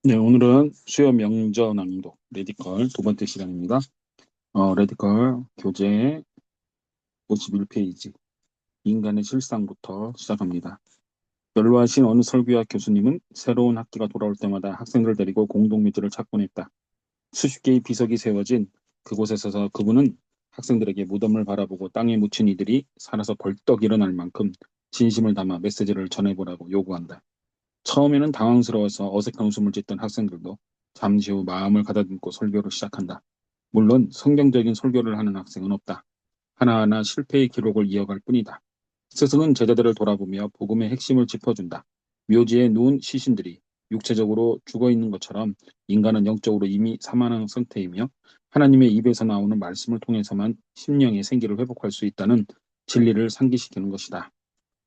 네, 오늘은 수요 명저 낭독 레디컬 두 번째 시간입니다. 레디컬 교재 51페이지 인간의 실상부터 시작합니다. 연로하신 어느 설교학 교수님은 새로운 학기가 돌아올 때마다 학생들을 데리고 공동묘지를 찾곤 했다. 수십 개의 비석이 세워진 그곳에 서서 그분은 학생들에게 무덤을 바라보고 땅에 묻힌 이들이 살아서 벌떡 일어날 만큼 진심을 담아 메시지를 전해보라고 요구한다. 처음에는 당황스러워서 어색한 웃음을 짓던 학생들도 잠시 후 마음을 가다듬고 설교를 시작한다. 물론 성경적인 설교를 하는 학생은 없다. 하나하나 실패의 기록을 이어갈 뿐이다. 스승은 제자들을 돌아보며 복음의 핵심을 짚어준다. 묘지에 누운 시신들이 육체적으로 죽어 있는 것처럼 인간은 영적으로 이미 사망한 상태이며 하나님의 입에서 나오는 말씀을 통해서만 심령의 생기를 회복할 수 있다는 진리를 상기시키는 것이다.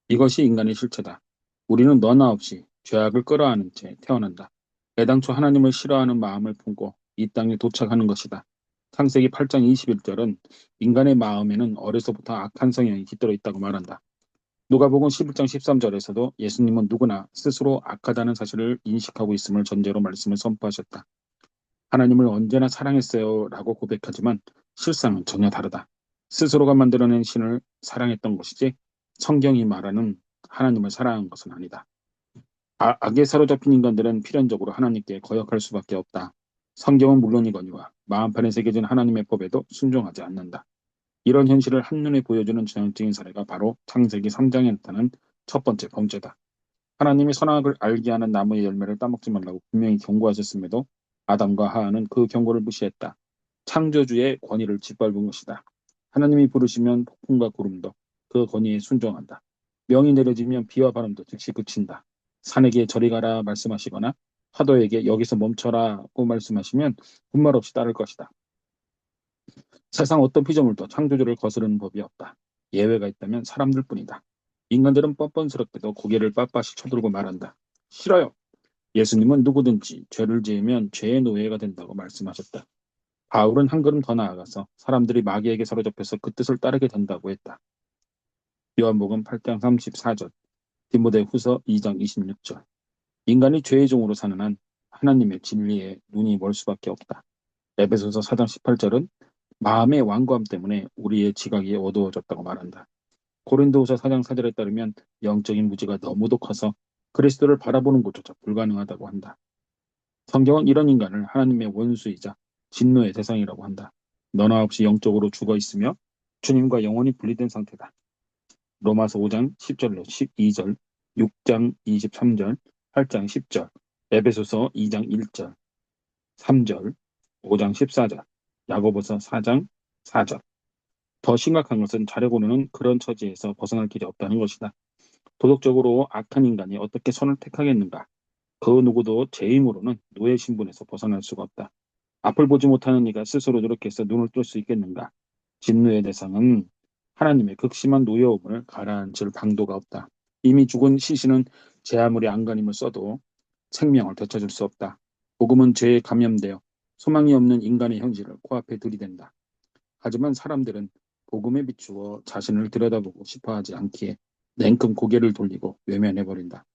이것이 인간의 실체다. 우리는 너나 없이 죄악을 끌어안은 채 태어난다. 애당초 하나님을 싫어하는 마음을 품고 이 땅에 도착하는 것이다. 창세기 8장 21절은 인간의 마음에는 어려서부터 악한 성향이 깃들어 있다고 말한다. 누가복음 11장 13절에서도 예수님은 누구나 스스로 악하다는 사실을 인식하고 있음을 전제로 말씀을 선포하셨다. 하나님을 언제나 사랑했어요 라고 고백하지만 실상은 전혀 다르다. 스스로가 만들어낸 신을 사랑했던 것이지 성경이 말하는 하나님을 사랑한 것은 아니다. 악에 사로잡힌 인간들은 필연적으로 하나님께 거역할 수밖에 없다. 성경은 물론이거니와 마음판에 새겨진 하나님의 법에도 순종하지 않는다. 이런 현실을 한눈에 보여주는 전형적인 사례가 바로 창세기 3장에 나타난 첫 번째 범죄다. 하나님이 선악을 알게 하는 나무의 열매를 따먹지 말라고 분명히 경고하셨음에도 아담과 하하는 그 경고를 무시했다. 창조주의 권위를 짓밟은 것이다. 하나님이 부르시면 폭풍과 구름도 그 권위에 순종한다. 명이 내려지면 비와 바람도 즉시 그친다. 산에게 저리 가라 말씀하시거나 파도에게 여기서 멈춰라고 말씀하시면 군말 없이 따를 것이다. 세상 어떤 피조물도 창조주를 거스르는 법이 없다. 예외가 있다면 사람들 뿐이다. 인간들은 뻔뻔스럽게도 고개를 빳빳이 쳐들고 말한다. 싫어요. 예수님은 누구든지 죄를 지으면 죄의 노예가 된다고 말씀하셨다. 바울은 한 걸음 더 나아가서 사람들이 마귀에게 사로잡혀서 그 뜻을 따르게 된다고 했다. 요한복음 8장 34절, 디모데후서 2장 26절. 인간이 죄의 종으로 사는 한 하나님의 진리에 눈이 멀 수밖에 없다. 에베소서 4장 18절은 마음의 완고함 때문에 우리의 지각이 어두워졌다고 말한다. 고린도후서 4장 4절에 따르면 영적인 무지가 너무도 커서 그리스도를 바라보는 것조차 불가능하다고 한다. 성경은 이런 인간을 하나님의 원수이자 진노의 대상이라고 한다. 너나 없이 영적으로 죽어 있으며 주님과 영원히 분리된 상태다. 로마서 5장 10절로 12절, 6장 23절, 8장 10절, 에베소서 2장 1절, 3절, 5장 14절, 야고보서 4장 4절. 더 심각한 것은 자려고는 그런 처지에서 벗어날 길이 없다는 것이다. 도덕적으로 악한 인간이 어떻게 선을 택하겠는가? 그 누구도 제 힘으로는 노예 신분에서 벗어날 수가 없다. 앞을 보지 못하는 이가 스스로 노력해서 눈을 뜰 수 있겠는가? 진노의 대상은 하나님의 극심한 노여움을 가라앉힐 방도가 없다. 이미 죽은 시신은 제 아무리 안간힘을 써도 생명을 되찾을 수 없다. 복음은 죄에 감염되어 소망이 없는 인간의 현실을 코앞에 들이댄다. 하지만 사람들은 복음에 비추어 자신을 들여다보고 싶어하지 않기에 냉큼 고개를 돌리고 외면해버린다.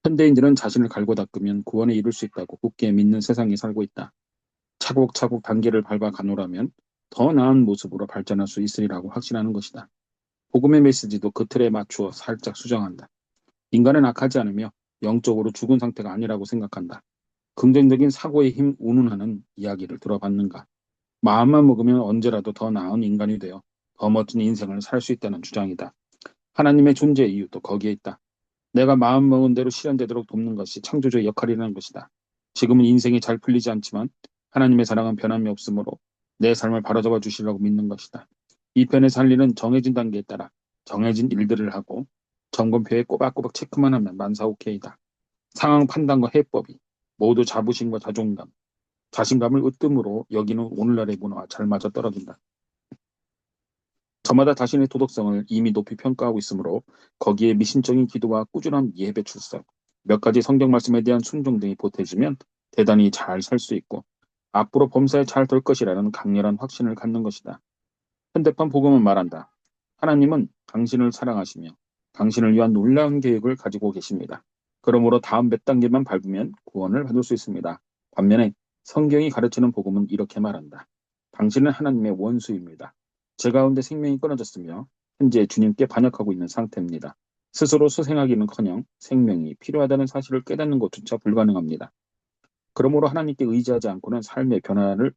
현대인들은 자신을 갈고 닦으면 구원에 이룰 수 있다고 굳게 믿는 세상에 살고 있다. 차곡차곡 단계를 밟아 가노라면 더 나은 모습으로 발전할 수 있으리라고 확신하는 것이다. 복음의 메시지도 그 틀에 맞추어 살짝 수정한다. 인간은 악하지 않으며 영적으로 죽은 상태가 아니라고 생각한다. 긍정적인 사고의 힘 운운하는 이야기를 들어봤는가? 마음만 먹으면 언제라도 더 나은 인간이 되어 더 멋진 인생을 살 수 있다는 주장이다. 하나님의 존재 이유도 거기에 있다. 내가 마음먹은 대로 실현되도록 돕는 것이 창조주의 역할이라는 것이다. 지금은 인생이 잘 풀리지 않지만 하나님의 사랑은 변함이 없으므로 내 삶을 바로잡아 주시려고 믿는 것이다. 이 편의 살리는 정해진 단계에 따라 정해진 일들을 하고 점검표에 꼬박꼬박 체크만 하면 만사오케이다. 상황 판단과 해법이 모두 자부심과 자존감, 자신감을 으뜸으로 여기는 오늘날의 문화와 잘 맞아떨어진다. 저마다 자신의 도덕성을 이미 높이 평가하고 있으므로 거기에 미신적인 기도와 꾸준한 예배 출석, 몇 가지 성경 말씀에 대한 순종 등이 보태지면 대단히 잘 살 수 있고 앞으로 범사에 잘 될 것이라는 강렬한 확신을 갖는 것이다. 현대판 복음은 말한다. 하나님은 당신을 사랑하시며 당신을 위한 놀라운 계획을 가지고 계십니다. 그러므로 다음 몇 단계만 밟으면 구원을 받을 수 있습니다. 반면에 성경이 가르치는 복음은 이렇게 말한다. 당신은 하나님의 원수입니다. 제 가운데 생명이 끊어졌으며 현재 주님께 반역하고 있는 상태입니다. 스스로 수생하기는커녕 생명이 필요하다는 사실을 깨닫는 것조차 불가능합니다. 그러므로 하나님께 의지하지 않고는 삶의 변화를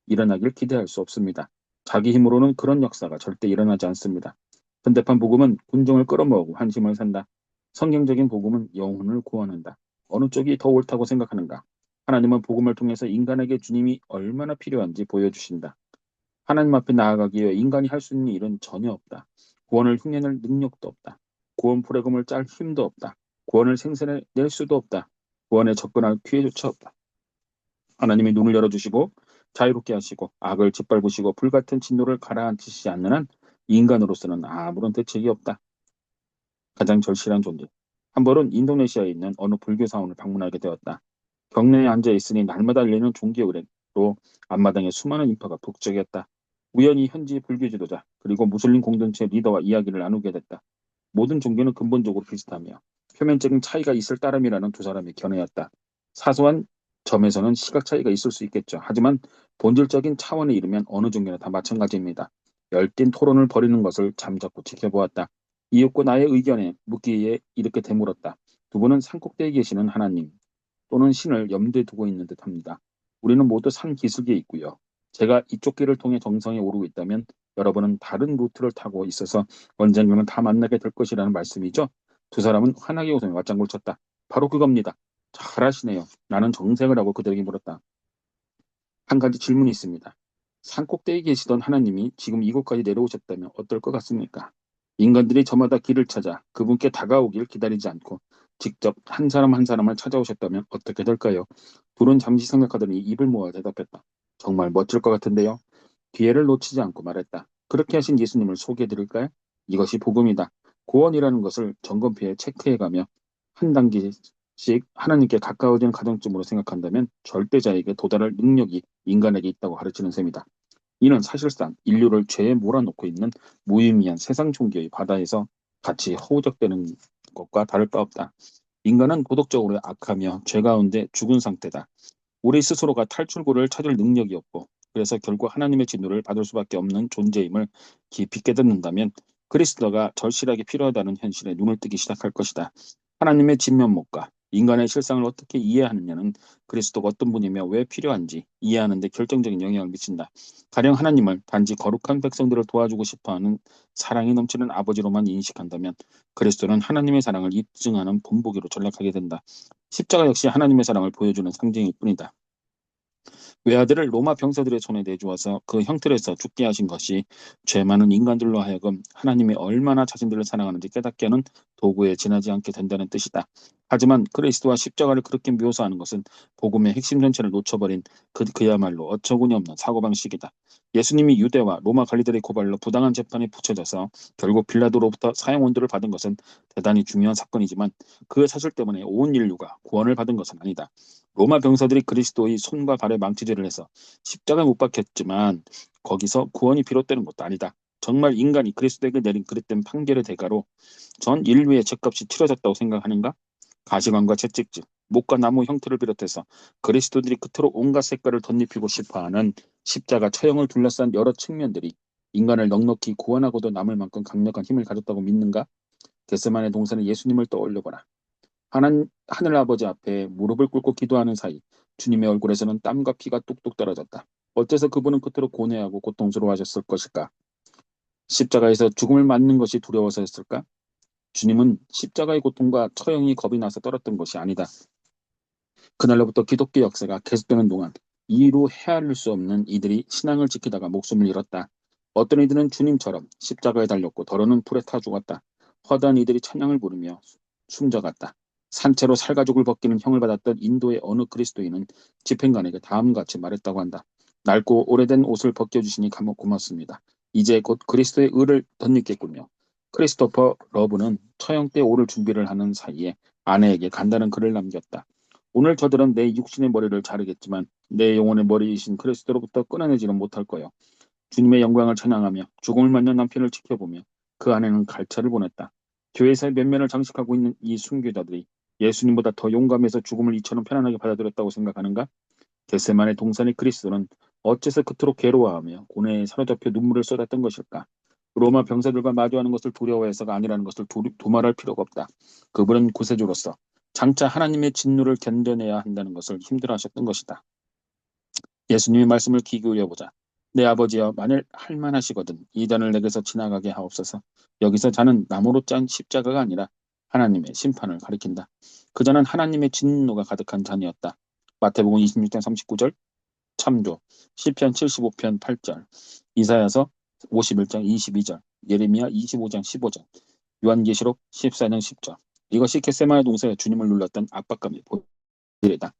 일어나길 기대할 수 없습니다. 자기 힘으로는 그런 역사가 절대 일어나지 않습니다. 현대판 복음은 군중을 끌어모으고 환심을 산다. 성경적인 복음은 영혼을 구원한다. 어느 쪽이 더 옳다고 생각하는가? 하나님은 복음을 통해서 인간에게 주님이 얼마나 필요한지 보여주신다. 하나님 앞에 나아가기 위해 인간이 할 수 있는 일은 전혀 없다. 구원을 흉내낼 능력도 없다. 구원 프로그램을 짤 힘도 없다. 구원을 생산해낼 수도 없다. 구원에 접근할 기회조차 없다. 하나님이 눈을 열어주시고 자유롭게 하시고 악을 짓밟으시고 불같은 진노를 가라앉히시지 않는 한 인간으로서는 아무런 대책이 없다. 가장 절실한 존재. 한 번은 인도네시아에 있는 어느 불교 사원을 방문하게 되었다. 경내에 앉아 있으니 날마다 열리는 종교 의례로 앞마당에 수많은 인파가 북적였다. 우연히 현지 불교 지도자 그리고 무슬림 공동체 리더와 이야기를 나누게 됐다. 모든 종교는 근본적으로 비슷하며 표면적인 차이가 있을 따름이라는 두 사람의 견해였다. 사소한 점에서는 시각 차이가 있을 수 있겠죠. 하지만 본질적인 차원에 이르면 어느 종교나 다 마찬가지입니다. 열띤 토론을 벌이는 것을 잠자코 지켜보았다. 이웃과 나의 의견에 묻기에 이렇게 되물었다. 두 분은 산꼭대기에 계시는 하나님 또는 신을 염두에 두고 있는 듯합니다. 우리는 모두 산 기슭에 있고요. 제가 이쪽 길을 통해 정상에 오르고 있다면 여러분은 다른 루트를 타고 있어서 언젠가는 다 만나게 될 것이라는 말씀이죠. 두 사람은 환하게 웃으며 맞장구를 쳤다. 바로 그겁니다. 잘하시네요. 나는 정색을 하고 그들에게 물었다. 한 가지 질문이 있습니다. 산꼭대기에 계시던 하나님이 지금 이곳까지 내려오셨다면 어떨 것 같습니까? 인간들이 저마다 길을 찾아 그분께 다가오길 기다리지 않고 직접 한 사람 한 사람을 찾아오셨다면 어떻게 될까요? 둘은 잠시 생각하더니 입을 모아 대답했다. 정말 멋질 것 같은데요. 기회를 놓치지 않고 말했다. 그렇게 하신 예수님을 소개해드릴까요? 이것이 복음이다. 구원이라는 것을 점검표에 체크해가며 한 단계씩 하나님께 가까워지는 과정쯤으로 생각한다면 절대자에게 도달할 능력이 인간에게 있다고 가르치는 셈이다. 이는 사실상 인류를 죄에 몰아넣고 있는 무의미한 세상 종교의 바다에서 같이 허우적대는 것과 다를 바 없다. 인간은 도덕적으로 악하며 죄 가운데 죽은 상태다. 우리 스스로가 탈출구를 찾을 능력이 없고 그래서 결국 하나님의 진노를 받을 수밖에 없는 존재임을 깊이 깨닫는다면 그리스도가 절실하게 필요하다는 현실에 눈을 뜨기 시작할 것이다. 하나님의 진면목과 인간의 실상을 어떻게 이해하느냐는 그리스도가 어떤 분이며 왜 필요한지 이해하는 데 결정적인 영향을 미친다. 가령 하나님을 단지 거룩한 백성들을 도와주고 싶어하는 사랑이 넘치는 아버지로만 인식한다면 그리스도는 하나님의 사랑을 입증하는 본보기로 전락하게 된다. 십자가 역시 하나님의 사랑을 보여주는 상징일 뿐이다. 외아들을 로마 병사들의 손에 내주어서 그 형틀에서 죽게 하신 것이 죄 많은 인간들로 하여금 하나님이 얼마나 자신들을 사랑하는지 깨닫게 하는 도구에 지나지 않게 된다는 뜻이다. 하지만 그리스도와 십자가를 그렇게 묘사하는 것은 복음의 핵심 전체를 놓쳐버린 그야말로 어처구니 없는 사고방식이다. 예수님이 유대와 로마 관리들의 고발로 부당한 재판에 붙여져서 결국 빌라도로부터 사형 원도를 받은 것은 대단히 중요한 사건이지만 그 사실 때문에 온 인류가 구원을 받은 것은 아니다. 로마 병사들이 그리스도의 손과 발에 망치질을 해서 십자가에 못 박혔지만 거기서 구원이 비롯되는 것도 아니다. 정말 인간이 그리스도에게 내린 그릇된 판결의 대가로 전 인류의 죄값이 치러졌다고 생각하는가? 가시관과 채찍질, 목과 나무 형태를 비롯해서 그리스도들이 그토록 온갖 색깔을 덧입히고 싶어하는 십자가 처형을 둘러싼 여러 측면들이 인간을 넉넉히 구원하고도 남을 만큼 강력한 힘을 가졌다고 믿는가? 겟세마네 동산의 예수님을 떠올려보라. 하늘 아버지 앞에 무릎을 꿇고 기도하는 사이 주님의 얼굴에서는 땀과 피가 뚝뚝 떨어졌다. 어째서 그분은 그토록 고뇌하고 고통스러워하셨을 것일까? 십자가에서 죽음을 맞는 것이 두려워서였을까? 주님은 십자가의 고통과 처형이 겁이 나서 떨었던 것이 아니다. 그날로부터 기독교 역사가 계속되는 동안 이로 헤아릴 수 없는 이들이 신앙을 지키다가 목숨을 잃었다. 어떤 이들은 주님처럼 십자가에 달렸고 더러는 불에 타 죽었다. 허다한 이들이 찬양을 부르며 숨져갔다. 산채로 살가죽을 벗기는 형을 받았던 인도의 어느 그리스도인은 집행관에게 다음과 같이 말했다고 한다. 낡고 오래된 옷을 벗겨주시니 고맙습니다. 이제 곧 그리스도의 의를 덧입겠군요. 크리스토퍼 러브는 처형 때 오를 준비를 하는 사이에 아내에게 간단한 글을 남겼다. 오늘 저들은 내 육신의 머리를 자르겠지만 내 영혼의 머리이신 그리스도로부터 끊어내지는 못할 거요. 주님의 영광을 찬양하며 죽음을 맞는 남편을 지켜보며 그 아내는 갈차를 보냈다. 교회사의 면면을 장식하고 있는 이 순교자들이 예수님보다 더 용감해서 죽음을 이처럼 편안하게 받아들였다고 생각하는가? 겟세마네 동산의 그리스도는 어째서 그토록 괴로워하며 고뇌에 사로잡혀 눈물을 쏟았던 것일까? 로마 병사들과 마주하는 것을 두려워해서가 아니라는 것을 두말할 필요가 없다. 그분은 구세주로서 장차 하나님의 진노를 견뎌내야 한다는 것을 힘들어하셨던 것이다. 예수님의 말씀을 귀 기울여보자. 내 아버지여, 만일 할만하시거든 이 잔을 내게서 지나가게 하옵소서. 여기서 잔은 나무로 짠 십자가가 아니라 하나님의 심판을 가리킨다. 그 잔은 하나님의 진노가 가득한 잔이었다. 마태복음 26장 39절, 참조, 시편 75편 8절, 이사야서 51장 22절, 예레미야 25장 15절, 요한계시록 14장 10절. 이것이 겟세마네 동산에 주님을 눌렀던 압박감의 본질이다.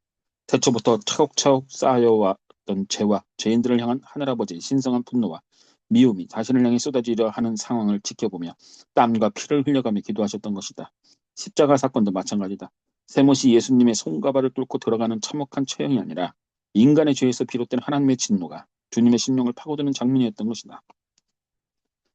태초부터 차곡차곡 쌓여왔던 죄와 죄인들을 향한 하늘아버지의 신성한 분노와 미움이 자신을 향해 쏟아지려 하는 상황을 지켜보며 땀과 피를 흘려가며 기도하셨던 것이다. 십자가 사건도 마찬가지다. 세못이 예수님의 손가발을 뚫고 들어가는 참혹한 처형이 아니라 인간의 죄에서 비롯된 하나님의 진노가 주님의 심령을 파고드는 장면이었던 것이다.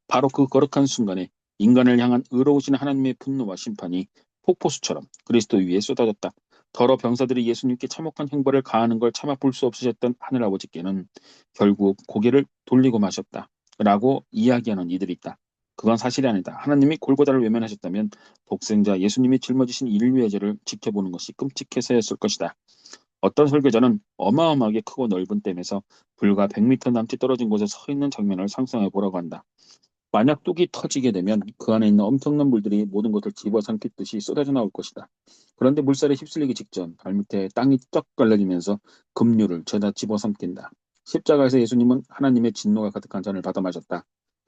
바로 그 거룩한 순간에 인간을 향한 의로우신 하나님의 분노와 심판이 폭포수처럼 그리스도 위에 쏟아졌다. 더러 병사들이 예수님께 참혹한 형벌을 가하는 걸 참아 볼 수 없으셨던 하늘아버지께는 결국 고개를 돌리고 마셨다. 라고 이야기하는 이들이 있다. 그건 사실이 아니다. 하나님이 골고다를 외면하셨다면 독생자 예수님이 짊어지신 인류의 죄를 지켜보는 것이 끔찍해서였을 것이다. 어떤 설교자는 어마어마하게 크고 넓은 댐에서 불과 100m 남짓 떨어진 곳에 서 있는 장면을 상상해 보라고 한다. 만약 뚝이 터지게 되면 그 안에 있는 엄청난 물들이 모든 것을 집어삼키듯이 쏟아져 나올 것이다. 그런데 물살에 휩쓸리기 직전 발밑에 땅이 쩍 갈라지면서 급류를 죄다 집어삼킨다. 십자가에서 예수님은 하나님의 진노가 가득한 잔을 받아 마셨다.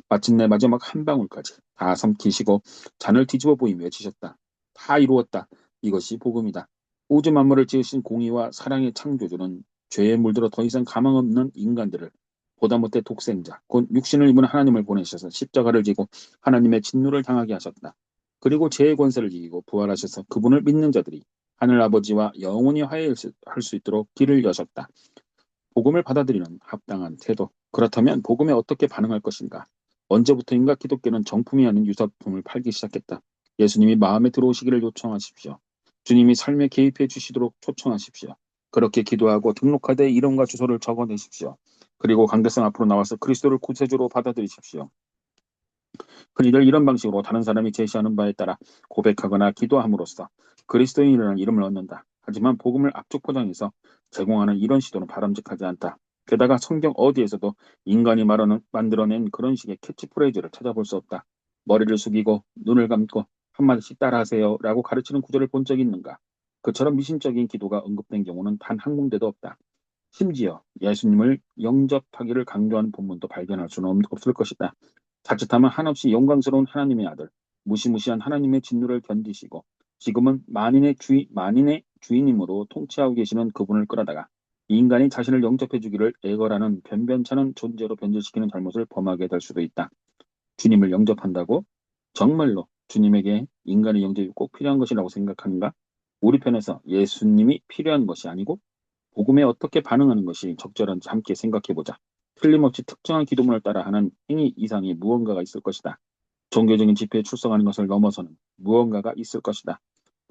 마침내 마지막 한 방울까지 다 삼키시고 잔을 뒤집어 보이며 외치셨다. 다 이루었다. 이것이 복음이다. 우주 만물을 지으신 공의와 사랑의 창조주는 죄에 물들어 더 이상 가망 없는 인간들을 보다 못해 독생자, 곧 육신을 입은 하나님을 보내셔서 십자가를 지고 하나님의 진노를 당하게 하셨다. 그리고 죄의 권세를 이기고 부활하셔서 그분을 믿는 자들이 하늘 아버지와 영원히 화해할 수 있도록 길을 여셨다. 복음을 받아들이는 합당한 태도. 그렇다면 복음에 어떻게 반응할 것인가? 언제부터인가 기독교는 정품이 아닌 유사품을 팔기 시작했다. 예수님이 마음에 들어오시기를 요청하십시오. 주님이 삶에 개입해 주시도록 초청하십시오. 그렇게 기도하고 등록카드에 이름과 주소를 적어내십시오. 그리고 강대상 앞으로 나와서 그리스도를 구세주로 받아들이십시오. 흔히들 이런 방식으로 다른 사람이 제시하는 바에 따라 고백하거나 기도함으로써 그리스도인이라는 이름을 얻는다. 하지만 복음을 압축 포장해서 제공하는 이런 시도는 바람직하지 않다. 게다가 성경 어디에서도 인간이 만들어낸 그런 식의 캐치프레이즈를 찾아볼 수 없다. 머리를 숙이고 눈을 감고 한마디씩 따라하세요 라고 가르치는 구절을 본 적이 있는가? 그처럼 미신적인 기도가 언급된 경우는 단 한 군데도 없다. 심지어 예수님을 영접하기를 강조하는 본문도 발견할 수는 없을 것이다. 자칫하면 한없이 영광스러운 하나님의 아들, 무시무시한 하나님의 진노를 견디시고 지금은 만인의 주인님으로 통치하고 계시는 그분을 끌어다가 인간이 자신을 영접해 주기를 애걸하는 변변찮은 존재로 변질시키는 잘못을 범하게 될 수도 있다. 주님을 영접한다고? 정말로 주님에게 인간의 영접이 꼭 필요한 것이라고 생각하는가? 우리 편에서 예수님이 필요한 것이 아니고 복음에 어떻게 반응하는 것이 적절한지 함께 생각해보자. 틀림없이 특정한 기도문을 따라하는 행위 이상의 무언가가 있을 것이다. 종교적인 집회에 출석하는 것을 넘어서는 무언가가 있을 것이다.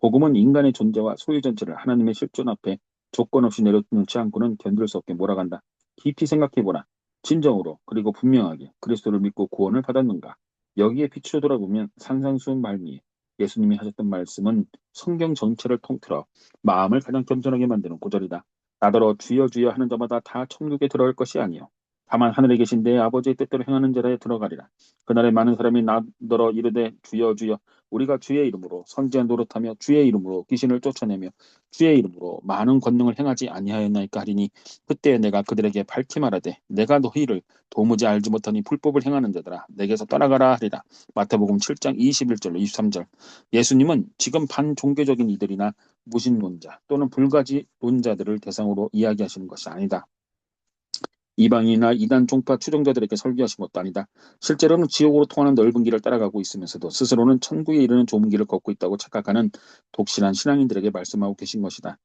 복음은 인간의 존재와 소유 전체를 하나님의 실존 앞에 조건 없이 내려놓지 않고는 견딜 수 없게 몰아간다. 깊이 생각해보라. 진정으로 그리고 분명하게 그리스도를 믿고 구원을 받았는가? 여기에 비추어 돌아보면 산상수훈 말미에 예수님이 하셨던 말씀은 성경 전체를 통틀어 마음을 가장 겸손하게 만드는 구절이다. 나더러 주여 주여 하는 자마다 다 천국에 들어갈 것이 아니요 다만 하늘에 계신 내 아버지의 뜻대로 행하는 자라에 들어가리라. 그날에 많은 사람이 나더러 이르되 주여 주여 우리가 주의 이름으로 선지한 노릇하며 주의 이름으로 귀신을 쫓아내며 주의 이름으로 많은 권능을 행하지 아니하였나이까 하리니 그때 내가 그들에게 밝히 말하되 내가 너희를 도무지 알지 못하니 불법을 행하는 자들아 내게서 떠나가라 하리라. 마태복음 7장 21절로 23절. 예수님은 지금 반종교적인 이들이나 무신론자 또는 불가지론자들을 대상으로 이야기하시는 것이 아니다. 이방인이나 이단 종파 추종자들에게 설교하신 것도 아니다. 실제로는 지옥으로 통하는 넓은 길을 따라가고 있으면서도 스스로는 천국에 이르는 좁은 길을 걷고 있다고 착각하는 독실한 신앙인들에게 말씀하고 계신 것이다.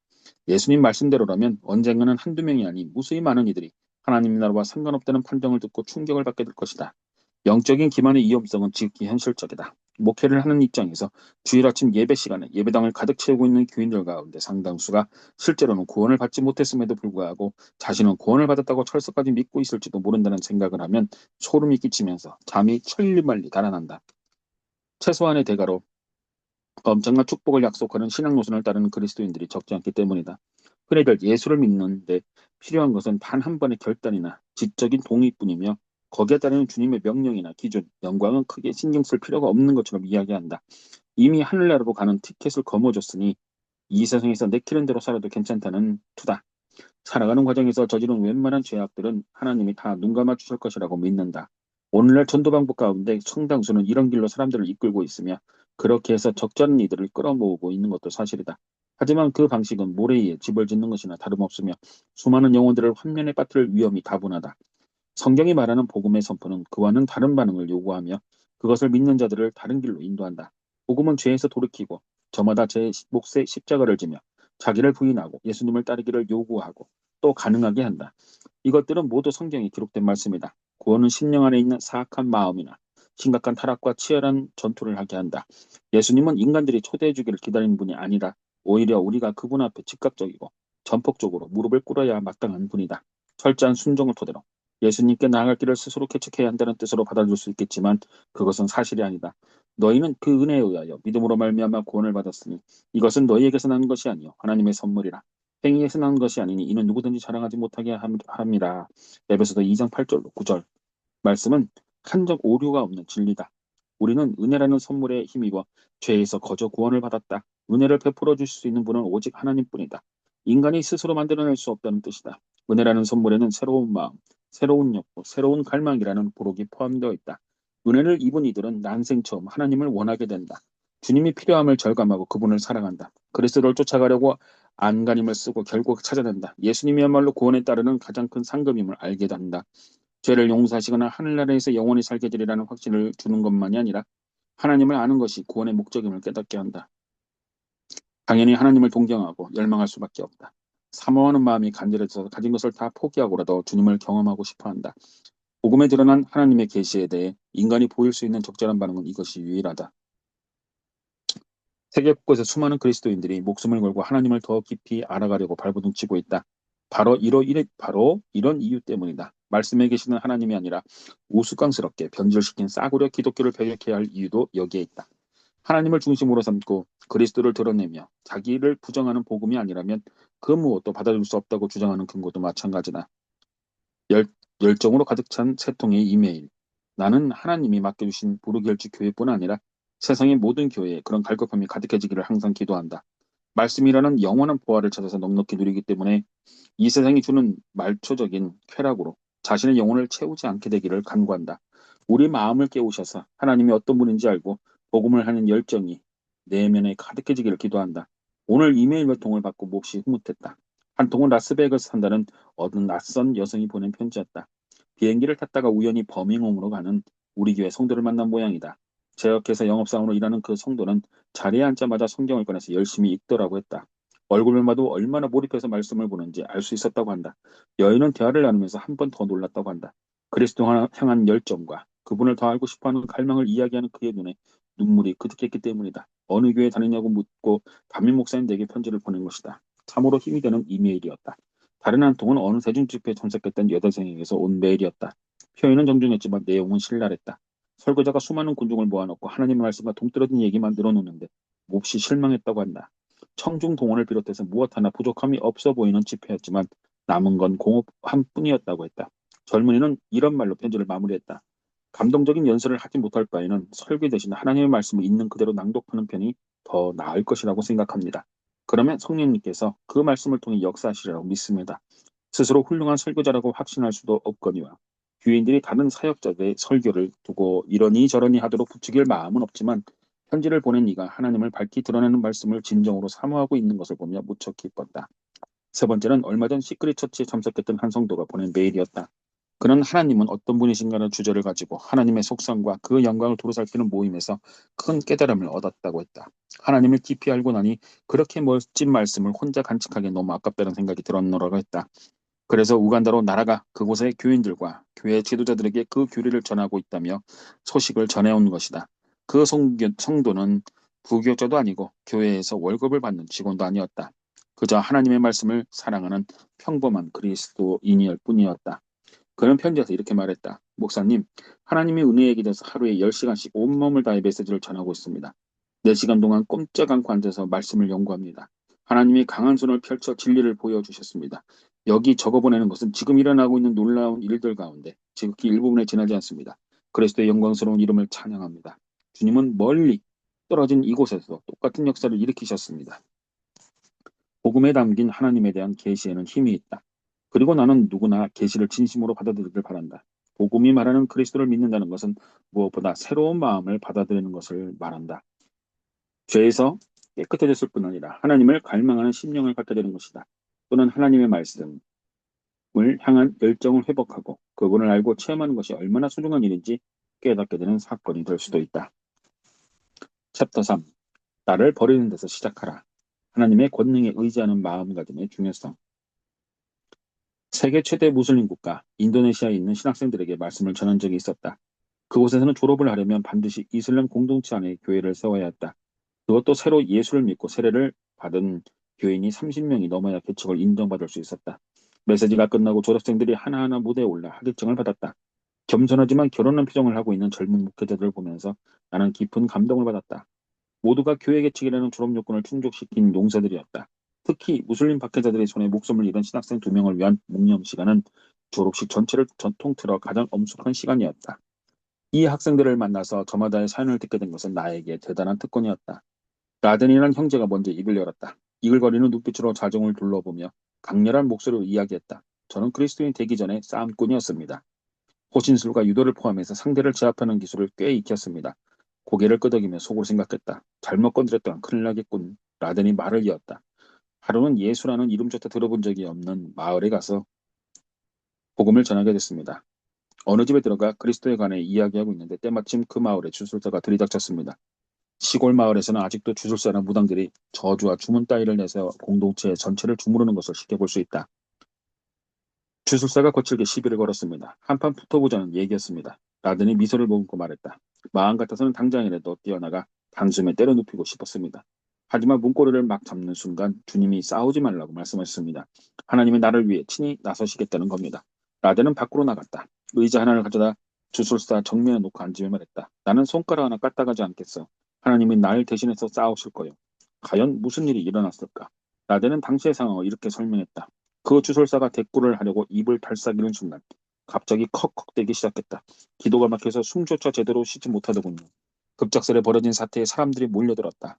예수님 말씀대로라면 언젠가는 한두 명이 아닌 무수히 많은 이들이 하나님 나라와 상관없다는 판정을 듣고 충격을 받게 될 것이다. 영적인 기만의 위험성은 지극히 현실적이다. 목회를 하는 입장에서 주일 아침 예배 시간에 예배당을 가득 채우고 있는 교인들 가운데 상당수가 실제로는 구원을 받지 못했음에도 불구하고 자신은 구원을 받았다고 철석까지 믿고 있을지도 모른다는 생각을 하면 소름이 끼치면서 잠이 천리말리 달아난다. 최소한의 대가로 엄청난 축복을 약속하는 신앙 노선을 따르는 그리스도인들이 적지 않기 때문이다. 흔히들 예수를 믿는데 필요한 것은 단 한 번의 결단이나 지적인 동의뿐이며 거기에 따르는 주님의 명령이나 기준, 영광은 크게 신경 쓸 필요가 없는 것처럼 이야기한다. 이미 하늘나라로 가는 티켓을 거머쥐었으니 이 세상에서 내키는 대로 살아도 괜찮다는 투다. 살아가는 과정에서 저지른 웬만한 죄악들은 하나님이 다 눈감아 주실 것이라고 믿는다. 오늘날 전도 방법 가운데 상당수는 이런 길로 사람들을 이끌고 있으며 그렇게 해서 적절한 이들을 끌어모으고 있는 것도 사실이다. 하지만 그 방식은 모래 위에 집을 짓는 것이나 다름없으며 수많은 영혼들을 환면에 빠뜨릴 위험이 다분하다. 성경이 말하는 복음의 선포는 그와는 다른 반응을 요구하며 그것을 믿는 자들을 다른 길로 인도한다. 복음은 죄에서 돌이키고 저마다 제 몫의 십자가를 지며 자기를 부인하고 예수님을 따르기를 요구하고 또 가능하게 한다. 이것들은 모두 성경에 기록된 말씀이다. 구원은 심령 안에 있는 사악한 마음이나 심각한 타락과 치열한 전투를 하게 한다. 예수님은 인간들이 초대해 주기를 기다리는 분이 아니라 오히려 우리가 그분 앞에 즉각적이고 전폭적으로 무릎을 꿇어야 마땅한 분이다. 철저한 순종을 토대로 예수님께 나아갈 길을 스스로 개척해야 한다는 뜻으로 받아줄 수 있겠지만 그것은 사실이 아니다. 너희는 그 은혜에 의하여 믿음으로 말미암아 구원을 받았으니 이것은 너희에게서 난 것이 아니요 하나님의 선물이라. 행위에서 난 것이 아니니 이는 누구든지 자랑하지 못하게 함이라. 에베소서 2장 8절로 9절 말씀은 한적 오류가 없는 진리다. 우리는 은혜라는 선물에 힘입어 죄에서 거저 구원을 받았다. 은혜를 베풀어 주실 수 있는 분은 오직 하나님뿐이다. 인간이 스스로 만들어낼 수 없다는 뜻이다. 은혜라는 선물에는 새로운 마음, 새로운 욕구, 새로운 갈망이라는 부록이 포함되어 있다. 은혜를 입은 이들은 난생 처음 하나님을 원하게 된다. 주님이 필요함을 절감하고 그분을 사랑한다. 그리스도를 쫓아가려고 안간힘을 쓰고 결국 찾아낸다. 예수님이야말로 구원에 따르는 가장 큰 상급임을 알게 된다. 죄를 용서하시거나 하늘나라에서 영원히 살게 되리라는 확신을 주는 것만이 아니라 하나님을 아는 것이 구원의 목적임을 깨닫게 한다. 당연히 하나님을 동경하고 열망할 수밖에 없다. 사모하는 마음이 간절해져서 가진 것을 다 포기하고라도 주님을 경험하고 싶어 한다. 복음에 드러난 하나님의 계시에 대해 인간이 보일 수 있는 적절한 반응은 이것이 유일하다. 세계 곳곳에 수많은 그리스도인들이 목숨을 걸고 하나님을 더 깊이 알아가려고 발버둥치고 있다. 바로 이런 이유 때문이다. 말씀에 계시는 하나님이 아니라 우스꽝스럽게 변질시킨 싸구려 기독교를 배격해야 할 이유도 여기에 있다. 하나님을 중심으로 삼고 그리스도를 드러내며 자기를 부정하는 복음이 아니라면 그 무엇도 받아줄 수 없다고 주장하는 근거도 마찬가지다. 열, 열정으로 가득 찬 세 통의 이메일. 나는 하나님이 맡겨주신 부르결주 교회뿐 아니라 세상의 모든 교회에 그런 갈급함이 가득해지기를 항상 기도한다. 말씀이라는 영원한 보화를 찾아서 넉넉히 누리기 때문에 이 세상이 주는 말초적인 쾌락으로 자신의 영혼을 채우지 않게 되기를 간구한다. 우리 마음을 깨우셔서 하나님이 어떤 분인지 알고 복음을 하는 열정이 내면에 가득해지기를 기도한다. 오늘 이메일 몇 통을 받고 몹시 흐뭇했다. 한 통은 라스베이거스 산다는 어느 낯선 여성이 보낸 편지였다. 비행기를 탔다가 우연히 버밍엄으로 가는 우리 교회 성도를 만난 모양이다. 제역회사 영업사원으로 일하는 그 성도는 자리에 앉자마자 성경을 꺼내서 열심히 읽더라고 했다. 얼굴을 봐도 얼마나 몰입해서 말씀을 보는지 알 수 있었다고 한다. 여인은 대화를 나누면서 한 번 더 놀랐다고 한다. 그리스도 향한 열정과 그분을 더 알고 싶어하는 갈망을 이야기하는 그의 눈에 눈물이 그득했기 때문이다. 어느 교회 다니냐고 묻고 담임 목사님에게 편지를 보낸 것이다. 참으로 힘이 되는 이메일이었다. 다른 한 통은 어느 세중 집회에 참석했던 여대생에게서 온 메일이었다. 표현은 정중했지만 내용은 신랄했다. 설교자가 수많은 군중을 모아놓고 하나님의 말씀과 동떨어진 얘기만 늘어놓는데 몹시 실망했다고 한다. 청중 동원을 비롯해서 무엇 하나 부족함이 없어 보이는 집회였지만 남은 건 공업함뿐이었다고 했다. 젊은이는 이런 말로 편지를 마무리했다. 감동적인 연설을 하지 못할 바에는 설교 대신 하나님의 말씀을 있는 그대로 낭독하는 편이 더 나을 것이라고 생각합니다. 그러면 성령님께서 그 말씀을 통해 역사하시리라고 믿습니다. 스스로 훌륭한 설교자라고 확신할 수도 없거니와 교인들이 다른 사역자들의 설교를 두고 이러니 저러니 하도록 부추길 마음은 없지만 편지를 보낸 이가 하나님을 밝히 드러내는 말씀을 진정으로 사모하고 있는 것을 보며 무척 기뻤다. 세 번째는 얼마 전 시크릿 처치에 참석했던 한 성도가 보낸 메일이었다. 그는 하나님은 어떤 분이신가라는 주제를 가지고 하나님의 속성과 그 영광을 두루살피는 모임에서 큰 깨달음을 얻었다고 했다. 하나님을 깊이 알고 나니 그렇게 멋진 말씀을 혼자 간직하기 너무 아깝다는 생각이 들었노라고 했다. 그래서 우간다로 날아가 그곳의 교인들과 교회 지도자들에게 그 교리를 전하고 있다며 소식을 전해온 것이다. 그 성도는 부교육자도 아니고 교회에서 월급을 받는 직원도 아니었다. 그저 하나님의 말씀을 사랑하는 평범한 그리스도인일 뿐이었다. 그는 편지에서 이렇게 말했다. 목사님, 하나님의 은혜에 기대서 하루에 10시간씩 온몸을 다해 메시지를 전하고 있습니다. 4시간 동안 꼼짝 않고 앉아서 말씀을 연구합니다. 하나님이 강한 손을 펼쳐 진리를 보여주셨습니다. 여기 적어보내는 것은 지금 일어나고 있는 놀라운 일들 가운데 지극히 일부분에 지나지 않습니다. 그리스도의 영광스러운 이름을 찬양합니다. 주님은 멀리 떨어진 이곳에서 똑같은 역사를 일으키셨습니다. 복음에 담긴 하나님에 대한 계시에는 힘이 있다. 그리고 나는 누구나 계시를 진심으로 받아들이길 바란다. 복음이 말하는 그리스도를 믿는다는 것은 무엇보다 새로운 마음을 받아들이는 것을 말한다. 죄에서 깨끗해졌을 뿐 아니라 하나님을 갈망하는 심령을 갖게 되는 것이다. 또는 하나님의 말씀을 향한 열정을 회복하고 그분을 알고 체험하는 것이 얼마나 소중한 일인지 깨닫게 되는 사건이 될 수도 있다. 챕터 3. 나를 버리는 데서 시작하라. 하나님의 권능에 의지하는 마음가짐의 중요성. 세계 최대 무슬림 국가 인도네시아에 있는 신학생들에게 말씀을 전한 적이 있었다. 그곳에서는 졸업을 하려면 반드시 이슬람 공동체 안에 교회를 세워야 했다. 그것도 새로 예수를 믿고 세례를 받은 교인이 30명이 넘어야 개척을 인정받을 수 있었다. 메시지가 끝나고 졸업생들이 하나하나 무대에 올라 학위증을 받았다. 겸손하지만 결혼한 표정을 하고 있는 젊은 목회자들을 보면서 나는 깊은 감동을 받았다. 모두가 교회 개척이라는 졸업 요건을 충족시킨 용사들이었다. 특히 무슬림 박해자들의 손에 목숨을 잃은 신학생 2명을 위한 묵념 시간은 졸업식 전체를 통틀어 가장 엄숙한 시간이었다. 이 학생들을 만나서 저마다의 사연을 듣게 된 것은 나에게 대단한 특권이었다. 라덴이라는 형제가 먼저 입을 열었다. 이글거리는 눈빛으로 자정을 둘러보며 강렬한 목소리로 이야기했다. 저는 그리스도인 되기 전에 싸움꾼이었습니다. 호신술과 유도를 포함해서 상대를 제압하는 기술을 꽤 익혔습니다. 고개를 끄덕이며 속으로 생각했다. 잘못 건드렸다간 큰일 나겠군. 라덴이 말을 이었다. 하루는 예수라는 이름조차 들어본 적이 없는 마을에 가서 복음을 전하게 됐습니다. 어느 집에 들어가 그리스도에 관해 이야기하고 있는데 때마침 그 마을에 주술사가 들이닥쳤습니다. 시골 마을에서는 아직도 주술사나 무당들이 저주와 주문 따위를 내서 공동체 전체를 주무르는 것을 쉽게 볼 수 있다. 주술사가 거칠게 시비를 걸었습니다. 한판 붙어보자는 얘기였습니다. 라든이 미소를 머금고 말했다. 마음 같아서는 당장이라도 뛰어나가 단숨에 때려 눕히고 싶었습니다. 하지만 문고리를 막 잡는 순간 주님이 싸우지 말라고 말씀하셨습니다. 하나님이 나를 위해 친히 나서시겠다는 겁니다. 라든은 밖으로 나갔다. 의자 하나를 가져다 주술사 정면에 놓고 앉으며 말했다. 나는 손가락 하나 까딱하지 않겠어. 하나님이 날 대신해서 싸우실 거요. 과연 무슨 일이 일어났을까? 라든은 당시의 상황을 이렇게 설명했다. 그 주술사가 대꾸를 하려고 입을 달싹이는 순간 갑자기 컥컥대기 시작했다. 기도가 막혀서 숨조차 제대로 쉬지 못하더군요. 급작스레 벌어진 사태에 사람들이 몰려들었다.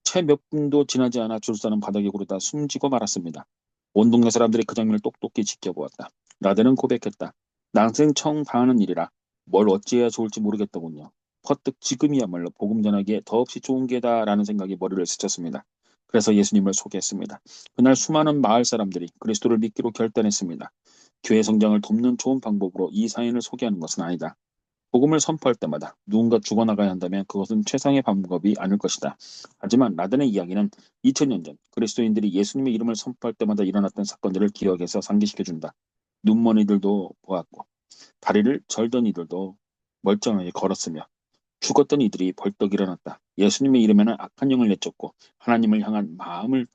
채 몇 분도 지나지 않아 주술사는 바닥에 구르다 숨지고 말았습니다. 온 동네 사람들이 그 장면을 똑똑히 지켜보았다. 라덴은 고백했다. 난생 처음 당하는 일이라 뭘 어찌해야 좋을지 모르겠더군요. 퍼뜩 지금이야말로 복음 전하기에 더없이 좋은 게다라는 생각이 머리를 스쳤습니다. 그래서 예수님을 소개했습니다. 그날 수많은 마을 사람들이 그리스도를 믿기로 결단했습니다. 교회 성장을 돕는 좋은 방법으로 이 사연을 소개하는 것은 아니다. 복음을 선포할 때마다 누군가 죽어나가야 한다면 그것은 최상의 방법이 아닐 것이다. 하지만 라덴의 이야기는 2000년 전 그리스도인들이 예수님의 이름을 선포할 때마다 일어났던 사건들을 기억해서 상기시켜준다. 눈먼 이들도 보았고 다리를 절던 이들도 멀쩡하게 걸었으며 죽었던 이들이 벌떡 일어났다. 예수님의 이름에는 악한 영을 내쫓고 하나님을 향한 마음을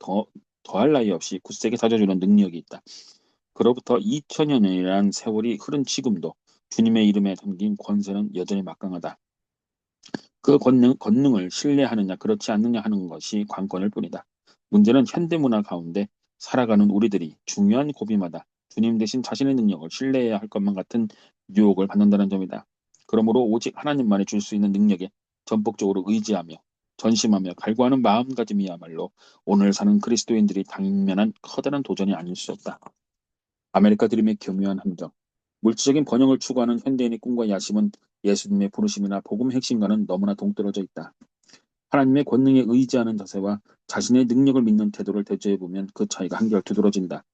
더할 나위 없이 굳세게 다져주는 능력이 있다. 그로부터 2000여 년이라는 세월이 흐른 지금도 주님의 이름에 담긴 권세는 여전히 막강하다. 그 권능을 신뢰하느냐 그렇지 않느냐 하는 것이 관건일 뿐이다. 문제는 현대문화 가운데 살아가는 우리들이 중요한 고비마다 주님 대신 자신의 능력을 신뢰해야 할 것만 같은 유혹을 받는다는 점이다. 그러므로 오직 하나님만이 줄 수 있는 능력에 전폭적으로 의지하며 전심하며 갈구하는 마음가짐이야말로 오늘 사는 그리스도인들이 당면한 커다란 도전이 아닐 수 없다. 아메리카 드림의 교묘한 함정. 물질적인 번영을 추구하는 현대인의 꿈과 야심은 예수님의 부르심이나 복음의 핵심과는 너무나 동떨어져 있다. 하나님의 권능에 의지하는 자세와 자신의 능력을 믿는 태도를 대조해보면 그 차이가 한결 두드러진다.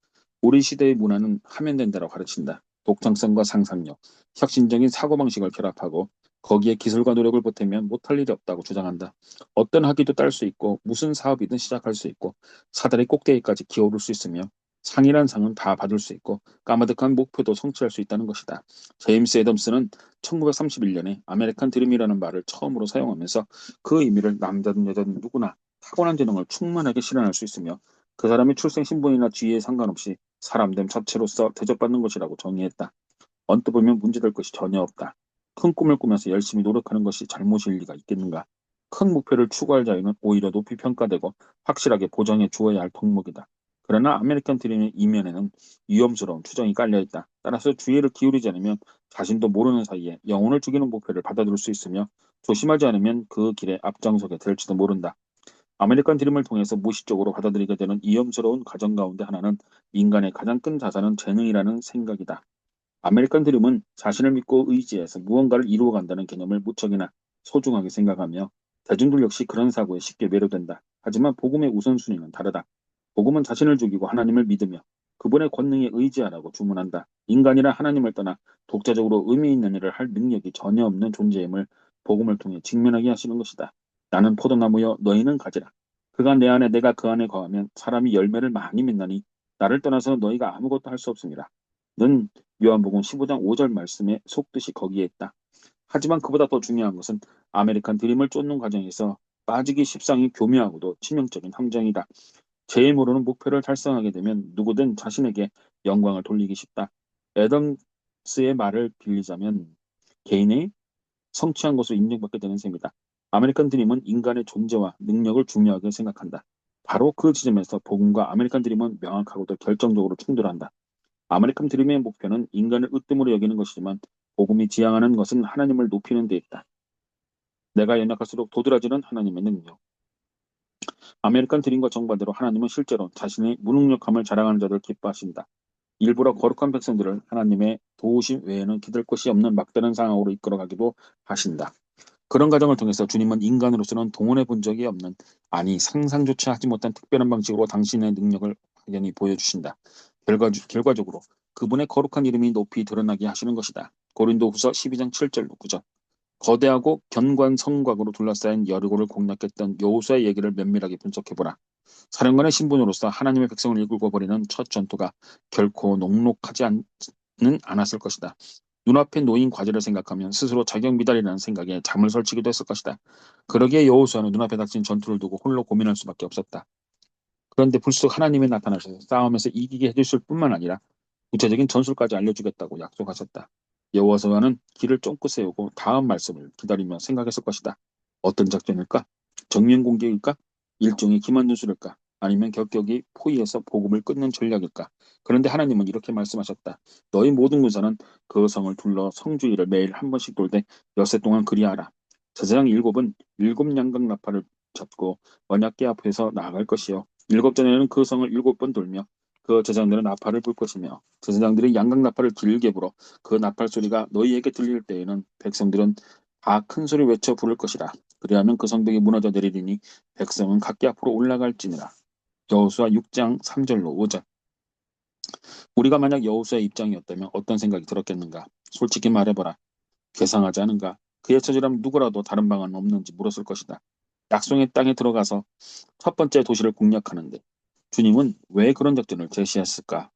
우리 시대의 문화는 하면 된다고 가르친다. 독창성과 상상력, 혁신적인 사고방식을 결합하고 거기에 기술과 노력을 보태면 못할 일이 없다고 주장한다. 어떤 학위도 딸 수 있고 무슨 사업이든 시작할 수 있고 사다리 꼭대기까지 기어오를 수 있으며 상이란 상은 다 받을 수 있고 까마득한 목표도 성취할 수 있다는 것이다. 제임스 애덤스는 1931년에 아메리칸 드림이라는 말을 처음으로 사용하면서 그 의미를 남자든 여자든 누구나 타고난 재능을 충만하게 실현할 수 있으며 그 사람의 출생 신분이나 지위에 상관없이 사람됨 자체로서 대접받는 것이라고 정의했다. 언뜻 보면 문제될 것이 전혀 없다. 큰 꿈을 꾸면서 열심히 노력하는 것이 잘못일 리가 있겠는가? 큰 목표를 추구할 자유는 오히려 높이 평가되고 확실하게 보장해 주어야 할 덕목이다. 그러나 아메리칸 드림의 이면에는 위험스러운 투정이 깔려 있다. 따라서 주의를 기울이지 않으면 자신도 모르는 사이에 영혼을 죽이는 목표를 받아들일 수 있으며 조심하지 않으면 그 길에 앞장서게 될지도 모른다. 아메리칸 드림을 통해서 무의식적으로 받아들이게 되는 위험스러운 과정 가운데 하나는 인간의 가장 큰 자산은 재능이라는 생각이다. 아메리칸 드림은 자신을 믿고 의지해서 무언가를 이루어간다는 개념을 무척이나 소중하게 생각하며 대중들 역시 그런 사고에 쉽게 매료된다. 하지만 복음의 우선순위는 다르다. 복음은 자신을 죽이고 하나님을 믿으며 그분의 권능에 의지하라고 주문한다. 인간이라 하나님을 떠나 독자적으로 의미 있는 일을 할 능력이 전혀 없는 존재임을 복음을 통해 직면하게 하시는 것이다. 나는 포도나무여 너희는 가지라. 그가 내 안에 내가 그 안에 거하면 사람이 열매를 많이 맺나니 나를 떠나서 너희가 아무것도 할 수 없습니다. 는 요한복음 15장 5절 말씀에 속뜻이 거기에 있다. 하지만 그보다 더 중요한 것은 아메리칸 드림을 쫓는 과정에서 빠지기 십상이 교묘하고도 치명적인 함정이다. 제일 모르는 목표를 달성하게 되면 누구든 자신에게 영광을 돌리기 쉽다. 애덤스의 말을 빌리자면 개인의 성취한 것으로 인정받게 되는 셈이다. 아메리칸 드림은 인간의 존재와 능력을 중요하게 생각한다. 바로 그 지점에서 복음과 아메리칸 드림은 명확하고도 결정적으로 충돌한다. 아메리칸 드림의 목표는 인간을 으뜸으로 여기는 것이지만 복음이 지향하는 것은 하나님을 높이는 데 있다. 내가 연약할수록 도드라지는 하나님의 능력. 아메리칸 드림과 정반대로 하나님은 실제로 자신의 무능력함을 자랑하는 자들을 기뻐하신다. 일부러 거룩한 백성들을 하나님의 도우심 외에는 기댈 곳이 없는 막다른 상황으로 이끌어가기도 하신다. 그런 과정을 통해서 주님은 인간으로서는 동원해 본 적이 없는, 아니 상상조차 하지 못한 특별한 방식으로 당신의 능력을 확연히 보여주신다. 결과적으로 그분의 거룩한 이름이 높이 드러나게 하시는 것이다. 고린도후서 12장 7절 9절. 거대하고 견고한 성곽으로 둘러싸인 여리고를 공략했던 여호수아의 얘기를 면밀하게 분석해보라. 사령관의 신분으로서 하나님의 백성을 이끌고 버리는 첫 전투가 결코 녹록하지 않았을 것이다. 눈앞에 놓인 과제를 생각하면 스스로 자격 미달이라는 생각에 잠을 설치기도 했을 것이다. 그러기에 여호수아는 눈앞에 닥친 전투를 두고 홀로 고민할 수밖에 없었다. 그런데 불쑥 하나님이 나타나셔서 싸움에서 이기게 해주실 뿐만 아니라 구체적인 전술까지 알려주겠다고 약속하셨다. 여호수아는 길을 쫑긋 세우고 다음 말씀을 기다리며 생각했을 것이다. 어떤 작전일까? 정면 공격일까? 일종의 기만 누술일까? 아니면 격격이 포위해서 복음을 끊는 전략일까? 그런데 하나님은 이렇게 말씀하셨다. 너희 모든 군사는 그 성을 둘러 성주의를 매일 한 번씩 돌되 엿새 동안 그리하라. 제사장 일곱은 일곱 양각 나팔을 잡고 언약궤 앞에서 나아갈 것이요. 일곱 전에는 그 성을 일곱 번 돌며 그 제사장들은 나팔을 불 것이며 제사장들이 양각 나팔을 길게 불어 그 나팔 소리가 너희에게 들릴 때에는 백성들은 다 큰 소리 외쳐 부를 것이라. 그리하면 그 성벽이 무너져 내리리니 백성은 각기 앞으로 올라갈지니라. 여호수아 6장 3절로 5절. 우리가 만약 여호수아의 입장이었다면 어떤 생각이 들었겠는가? 솔직히 말해보라. 괴상하지 않은가? 그의 처지라면 누구라도 다른 방안은 없는지 물었을 것이다. 약속의 땅에 들어가서 첫 번째 도시를 공략하는데 주님은 왜 그런 작전을 제시했을까?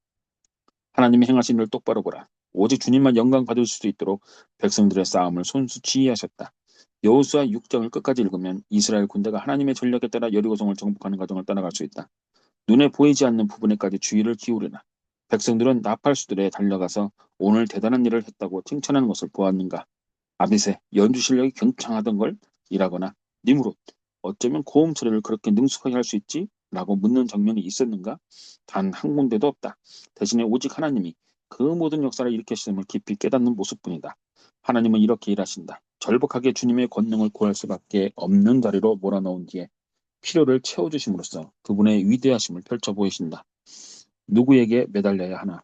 하나님이 행하신 일을 똑바로 보라. 오직 주님만 영광 받을 수 있도록 백성들의 싸움을 손수 지휘하셨다. 여호수아 6장을 끝까지 읽으면 이스라엘 군대가 하나님의 전략에 따라 여리고성을 정복하는 과정을 따라갈 수 있다. 눈에 보이지 않는 부분에까지 주의를 기울이나 백성들은 나팔수들에 달려가서 오늘 대단한 일을 했다고 칭찬하는 것을 보았는가? 아비새 연주 실력이 굉장하던 걸? 이라거나 니무롯 어쩌면 고음 처리를 그렇게 능숙하게 할 수 있지? 라고 묻는 장면이 있었는가? 단 한 군데도 없다. 대신에 오직 하나님이 그 모든 역사를 일으키심을 깊이 깨닫는 모습뿐이다. 하나님은 이렇게 일하신다. 절박하게 주님의 권능을 구할 수밖에 없는 자리로 몰아넣은 뒤에 필요를 채워주심으로써 그분의 위대하심을 펼쳐 보이신다. 누구에게 매달려야 하나?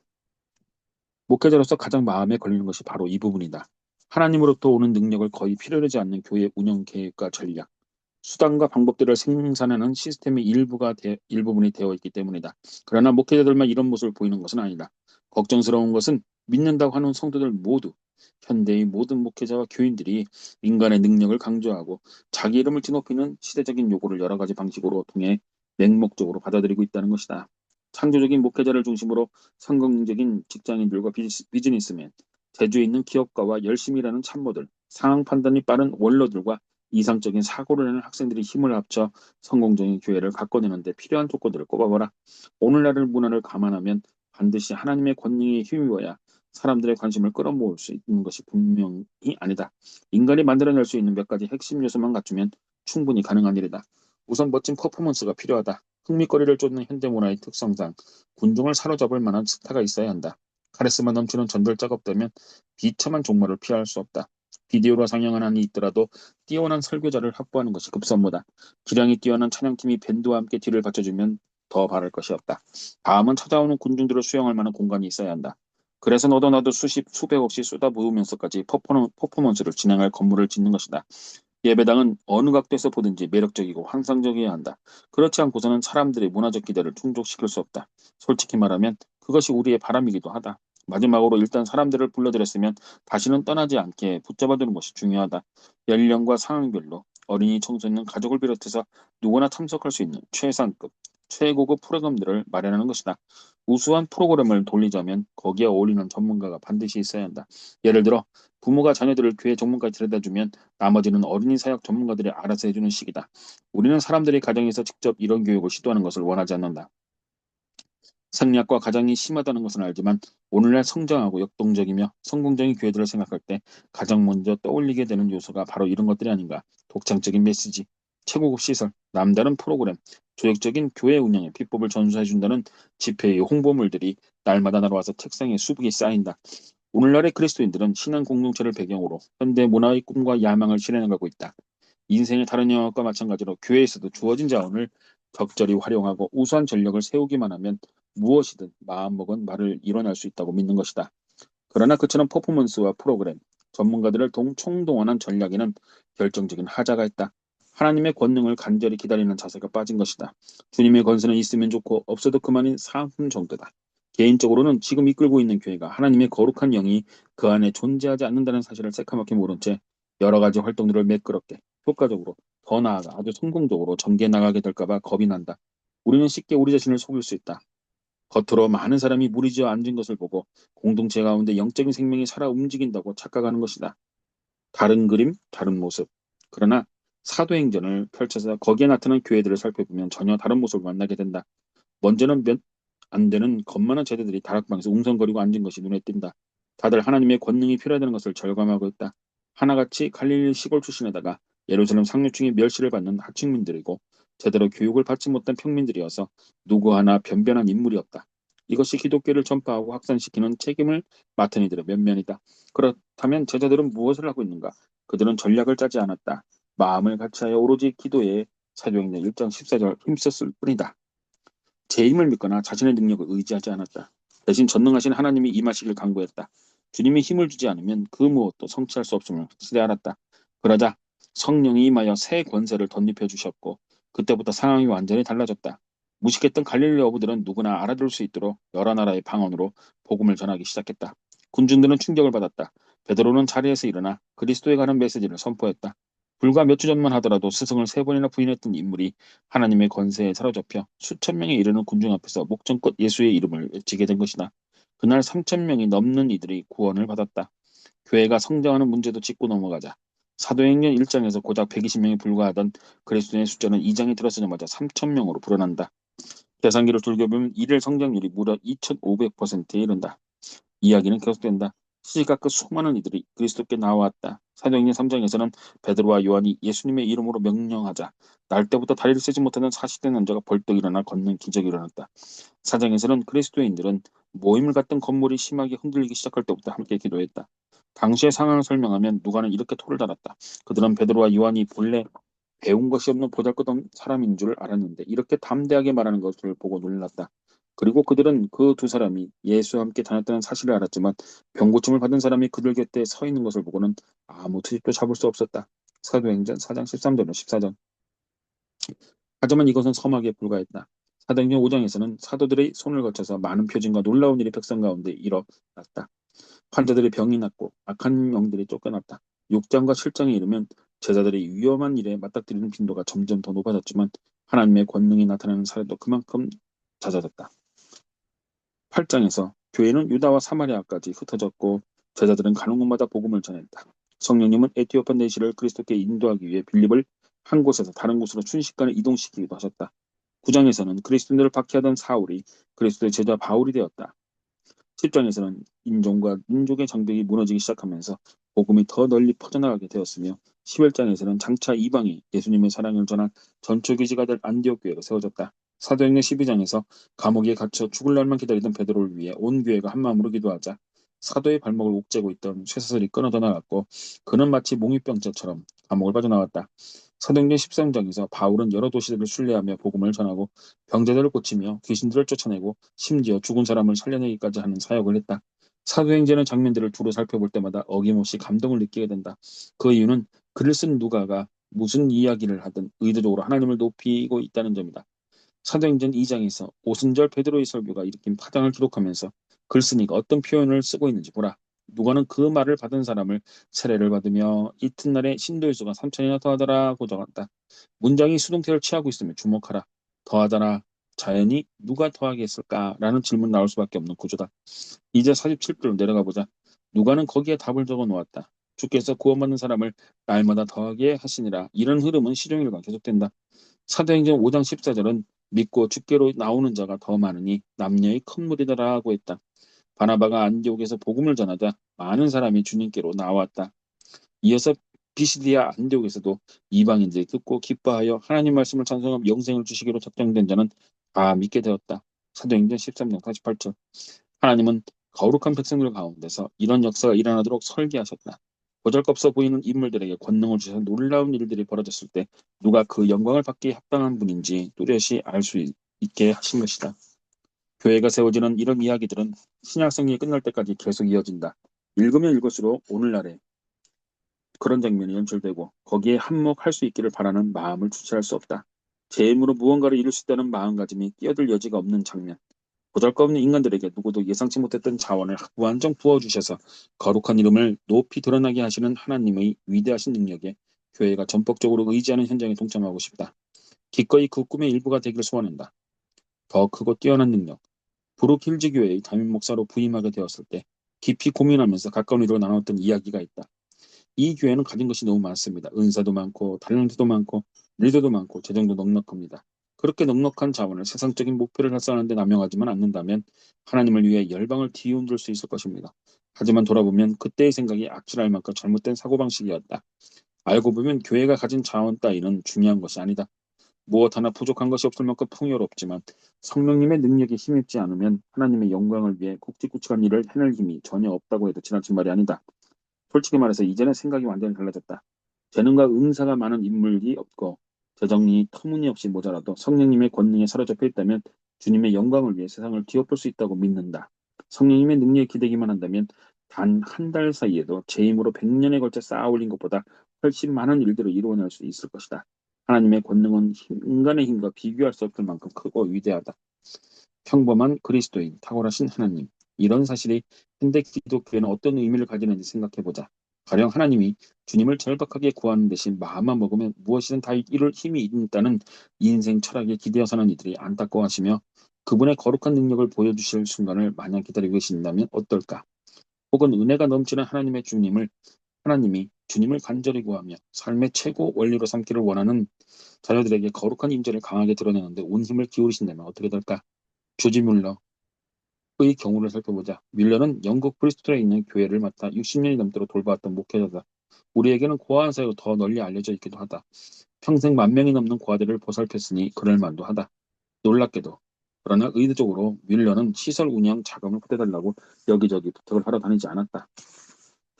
목회자로서 가장 마음에 걸리는 것이 바로 이 부분이다. 하나님으로부터 오는 능력을 거의 필요로 하지 않는 교회 운영 계획과 전략, 수단과 방법들을 생산하는 시스템의 일부분이 되어 있기 때문이다. 그러나 목회자들만 이런 모습을 보이는 것은 아니다. 걱정스러운 것은 믿는다고 하는 성도들 모두, 현대의 모든 목회자와 교인들이 인간의 능력을 강조하고 자기 이름을 뒤높이는 시대적인 요구를 여러 가지 방식으로 통해 맹목적으로 받아들이고 있다는 것이다. 창조적인 목회자를 중심으로 성공적인 직장인들과 비즈니스맨, 제주에 있는 기업가와 열심히 일하는 참모들, 상황 판단이 빠른 원로들과 이상적인 사고를 내는 학생들이 힘을 합쳐 성공적인 교회를 가꿔내는데 필요한 조건들을 꼽아봐라. 오늘날의 문화를 감안하면 반드시 하나님의 권능에 힘입어야 사람들의 관심을 끌어모을 수 있는 것이 분명히 아니다. 인간이 만들어낼 수 있는 몇 가지 핵심 요소만 갖추면 충분히 가능한 일이다. 우선 멋진 퍼포먼스가 필요하다. 흥미거리를 쫓는 현대문화의 특성상 군중을 사로잡을 만한 스타가 있어야 한다. 카리스마 넘치는 전별 작업되면 비참한 종말을 피할 수 없다. 비디오로 상영한 한이 있더라도 뛰어난 설교자를 확보하는 것이 급선무다. 기량이 뛰어난 찬양팀이 밴드와 함께 뒤를 받쳐주면 더 바랄 것이 없다. 다음은 찾아오는 군중들을 수용할 만한 공간이 있어야 한다. 그래서 너도 나도 수백억씩 쏟아부으면서까지 퍼포먼스를 진행할 건물을 짓는 것이다. 예배당은 어느 각도에서 보든지 매력적이고 환상적이어야 한다. 그렇지 않고서는 사람들의 문화적 기대를 충족시킬 수 없다. 솔직히 말하면 그것이 우리의 바람이기도 하다. 마지막으로 일단 사람들을 불러들였으면 다시는 떠나지 않게 붙잡아두는 것이 중요하다. 연령과 상황별로 어린이, 청소년, 가족을 비롯해서 누구나 참석할 수 있는 최상급, 최고급 프로그램들을 마련하는 것이다. 우수한 프로그램을 돌리자면 거기에 어울리는 전문가가 반드시 있어야 한다. 예를 들어 부모가 자녀들을 교회 정문까지 데려다주면 나머지는 어린이 사역 전문가들이 알아서 해주는 식이다. 우리는 사람들이 가정에서 직접 이런 교육을 시도하는 것을 원하지 않는다. 생략과 가장이 심하다는 것은 알지만 오늘날 성장하고 역동적이며 성공적인 교회들을 생각할 때 가장 먼저 떠올리게 되는 요소가 바로 이런 것들이 아닌가. 독창적인 메시지, 최고급 시설, 남다른 프로그램, 조직적인 교회 운영의 비법을 전수해준다는 집회의 홍보물들이 날마다 날아와서 책상에 수북이 쌓인다. 오늘날의 그리스도인들은 신앙 공동체를 배경으로 현대 문화의 꿈과 야망을 실현해가고 있다. 인생의 다른 영역과 마찬가지로 교회에서도 주어진 자원을 적절히 활용하고 우수한 전력을 세우기만 하면 무엇이든 마음먹은 말을 이뤄낼 수 있다고 믿는 것이다. 그러나 그처럼 퍼포먼스와 프로그램, 전문가들을 총동원한 전략에는 결정적인 하자가 있다. 하나님의 권능을 간절히 기다리는 자세가 빠진 것이다. 주님의 권세는 있으면 좋고 없어도 그만인 사람 정도다. 개인적으로는 지금 이끌고 있는 교회가 하나님의 거룩한 영이 그 안에 존재하지 않는다는 사실을 새카맣게 모른 채 여러 가지 활동들을 매끄럽게, 효과적으로, 더 나아가 아주 성공적으로 전개해 나가게 될까 봐 겁이 난다. 우리는 쉽게 우리 자신을 속일 수 있다. 겉으로 많은 사람이 무리지어 앉은 것을 보고 공동체 가운데 영적인 생명이 살아 움직인다고 착각하는 것이다. 다른 그림, 다른 모습. 그러나 사도행전을 펼쳐서 거기에 나타난 교회들을 살펴보면 전혀 다른 모습을 만나게 된다. 먼저는 몇 안 되는 겁많은 제자들이 다락방에서 웅성거리고 앉은 것이 눈에 띈다. 다들 하나님의 권능이 필요하다는 것을 절감하고 있다. 하나같이 갈릴리 시골 출신에다가 예루살렘 상류층의 멸시를 받는 하층민들이고 제대로 교육을 받지 못한 평민들이어서 누구 하나 변변한 인물이 없다. 이것이 기독교를 전파하고 확산시키는 책임을 맡은 이들의 면면이다. 그렇다면 제자들은 무엇을 하고 있는가? 그들은 전략을 짜지 않았다. 마음을 같이하여 오로지 기도에 사도행전 1장 14절 힘썼을 뿐이다. 제 힘을 믿거나 자신의 능력을 의지하지 않았다. 대신 전능하신 하나님이 임하시길 간구했다. 주님이 힘을 주지 않으면 그 무엇도 성취할 수 없음을 확실히 알았다. 그러자 성령이 임하여 새 권세를 덧입혀 주셨고 그때부터 상황이 완전히 달라졌다. 무식했던 갈릴리 어부들은 누구나 알아들을 수 있도록 여러 나라의 방언으로 복음을 전하기 시작했다. 군중들은 충격을 받았다. 베드로는 자리에서 일어나 그리스도에 관한 메시지를 선포했다. 불과 몇 주 전만 하더라도 스승을 세 번이나 부인했던 인물이 하나님의 권세에 사로잡혀 수천 명에 이르는 군중 앞에서 목전껏 예수의 이름을 외치게 된 것이다. 그날 3천 명이 넘는 이들이 구원을 받았다. 교회가 성장하는 문제도 짚고 넘어가자. 사도행전 1장에서 고작 120명에 불과하던 그리스도인의 숫자는 2장이 들어서자마자 3천 명으로 불어난다. 계산기를 돌려보면 일일 성장률이 무려 2500%에 이른다. 이야기는 계속된다. 시시각 그 수많은 이들이 그리스도께 나왔다. 사도행전 3장에서는 베드로와 요한이 예수님의 이름으로 명령하자 날 때부터 다리를 쓰지 못하는 40대 남자가 벌떡 일어나 걷는 기적이 일어났다. 4장에서는 그리스도인들은 모임을 갖던 건물이 심하게 흔들리기 시작할 때부터 함께 기도했다. 당시의 상황을 설명하면 누가는 이렇게 토를 달았다. 그들은 베드로와 요한이 본래 배운 것이 없는 보잘것없는 사람인 줄 알았는데 이렇게 담대하게 말하는 것을 보고 놀랐다. 그리고 그들은 그 두 사람이 예수와 함께 다녔다는 사실을 알았지만 병고침을 받은 사람이 그들 곁에 서 있는 것을 보고는 아무 트집도 잡을 수 없었다. 사도행전 4장 13절로 14절. 하지만 이것은 서막에 불과했다. 사도행전 5장에서는 사도들의 손을 거쳐서 많은 표징과 놀라운 일이 백성 가운데 일어났다. 환자들의 병이 낫고 악한 영들이 쫓겨났다. 6장과 7장에 이르면 제자들이 위험한 일에 맞닥뜨리는 빈도가 점점 더 높아졌지만 하나님의 권능이 나타나는 사례도 그만큼 잦아졌다. 8장에서 교회는 유다와 사마리아까지 흩어졌고 제자들은 가는 곳마다 복음을 전했다. 성령님은 에티오피아 내시를 그리스도께 인도하기 위해 빌립을 한 곳에서 다른 곳으로 순식간에 이동시키기도 하셨다. 9장에서는 그리스도인들을 박해하던 사울이 그리스도의 제자 바울이 되었다. 10장에서는 인종과 민족의 장벽이 무너지기 시작하면서 복음이 더 널리 퍼져나가게 되었으며 11장에서는 장차 이방이 예수님의 사랑을 전한 전초기지가 될 안디옥 교회가 세워졌다. 사도행전 12장에서 감옥에 갇혀 죽을 날만 기다리던 베드로를 위해 온 교회가 한마음으로 기도하자 사도의 발목을 옥죄고 있던 쇠사슬이 끊어져 나갔고 그는 마치 몽유병자처럼 감옥을 빠져나왔다. 사도행전 13장에서 바울은 여러 도시들을 순례하며 복음을 전하고 병자들을 고치며 귀신들을 쫓아내고 심지어 죽은 사람을 살려내기까지 하는 사역을 했다. 사도행전의 장면들을 두루 살펴볼 때마다 어김없이 감동을 느끼게 된다. 그 이유는 글을 쓴 누가가 무슨 이야기를 하든 의도적으로 하나님을 높이고 있다는 점이다. 사도행전 2장에서 오순절 베드로의 설교가 일으킨 파장을 기록하면서 글쓴이가 어떤 표현을 쓰고 있는지 보라. 누가는 그 말을 받은 사람을 세례를 받으며 이튿날에 신도의 수가 3천이나 더하더라고 적었다. 문장이 수동태를 취하고 있으면 주목하라. 더하더라. 자연히 누가 더하겠을까라는 질문 나올 수밖에 없는 구조다. 이제 47페이지로 내려가 보자. 누가는 거기에 답을 적어 놓았다. 주께서 구원받는 사람을 날마다 더하게 하시니라. 이런 흐름은 시종일관 계속된다. 사도행전 5장 14절은 믿고 주께로 나오는 자가 더 많으니 남녀의 큰 무리더라고 했다. 바나바가 안디옥에서 복음을 전하자 많은 사람이 주님께로 나왔다. 이어서 비시디아 안디옥에서도 이방인들이 듣고 기뻐하여 하나님 말씀을 찬송하며 영생을 주시기로 작정된 자는 다 믿게 되었다. 사도행전 13장 48절. 하나님은 거룩한 백성들 가운데서 이런 역사가 일어나도록 설계하셨다. 보잘것없어 보이는 인물들에게 권능을 주셔서 놀라운 일들이 벌어졌을 때 누가 그 영광을 받기에 합당한 분인지 뚜렷이 알 수 있게 하신 것이다. 교회가 세워지는 이런 이야기들은 신약 성경이 끝날 때까지 계속 이어진다. 읽으면 읽을수록 오늘날에 그런 장면이 연출되고 거기에 한몫할 수 있기를 바라는 마음을 주체할 수 없다. 제 힘으로 무언가를 이룰 수 있다는 마음가짐이 끼어들 여지가 없는 장면. 보잘것없는 인간들에게 누구도 예상치 못했던 자원을 무한정 부어주셔서 거룩한 이름을 높이 드러나게 하시는 하나님의 위대하신 능력에 교회가 전폭적으로 의지하는 현장에 동참하고 싶다. 기꺼이 그 꿈의 일부가 되기를 소원한다. 더 크고 뛰어난 능력. 브룩 힐즈 교회의 담임 목사로 부임하게 되었을 때 깊이 고민하면서 가까운 이로 나눴던 이야기가 있다. 이 교회는 가진 것이 너무 많습니다. 은사도 많고 탤런트도 많고 리더도 많고 재정도 넉넉합니다. 그렇게 넉넉한 자원을 세상적인 목표를 달성하는 데 남용하지만 않는다면 하나님을 위해 열방을 뒤흔들 수 있을 것입니다. 하지만 돌아보면 그때의 생각이 악질할 만큼 잘못된 사고방식이었다. 알고 보면 교회가 가진 자원 따위는 중요한 것이 아니다. 무엇 하나 부족한 것이 없을 만큼 풍요롭지만 성령님의 능력이 힘입지 않으면 하나님의 영광을 위해 굵직굵직한 일을 해낼 힘이 전혀 없다고 해도 지나친 말이 아니다. 솔직히 말해서 이제는 생각이 완전히 달라졌다. 재능과 은사가 많은 인물이 없고 재정이 터무니없이 모자라도 성령님의 권능에 사로잡혀 있다면 주님의 영광을 위해 세상을 뒤엎을 수 있다고 믿는다. 성령님의 능력에 기대기만 한다면 단 한 달 사이에도 제 힘으로 100년에 걸쳐 쌓아 올린 것보다 훨씬 많은 일들을 이루어낼 수 있을 것이다. 하나님의 권능은 인간의 힘과 비교할 수 없을 만큼 크고 위대하다. 평범한 그리스도인, 탁월하신 하나님. 이런 사실이 현대 기독교에는 어떤 의미를 가지는지 생각해보자. 가령 하나님이 주님을 절박하게 구하는 대신 마음만 먹으면 무엇이든 다 이룰 힘이 있다는 인생 철학에 기대어서는 이들이 안타까워하시며 그분의 거룩한 능력을 보여주실 순간을 마냥 기다리고 계신다면 어떨까? 혹은 은혜가 넘치는 하나님이 주님을 간절히 구하며 삶의 최고 원리로 삼기를 원하는 자녀들에게 거룩한 임재를 강하게 드러내는데 온 힘을 기울이신다면 어떻게 될까? 조지 뮬러의 경우를 살펴보자. 뮬러는 영국 브리스톨에 있는 교회를 맡아 60년이 넘도록 돌봐왔던 목회자다. 우리에게는 고아원 사이로 더 널리 알려져 있기도 하다. 평생 10,000명이 넘는 고아들을 보살폈으니 그럴 만도 하다. 놀랍게도 그러나 의도적으로 뮬러는 시설 운영 자금을 보태달라고 여기저기 부탁을 하러 다니지 않았다.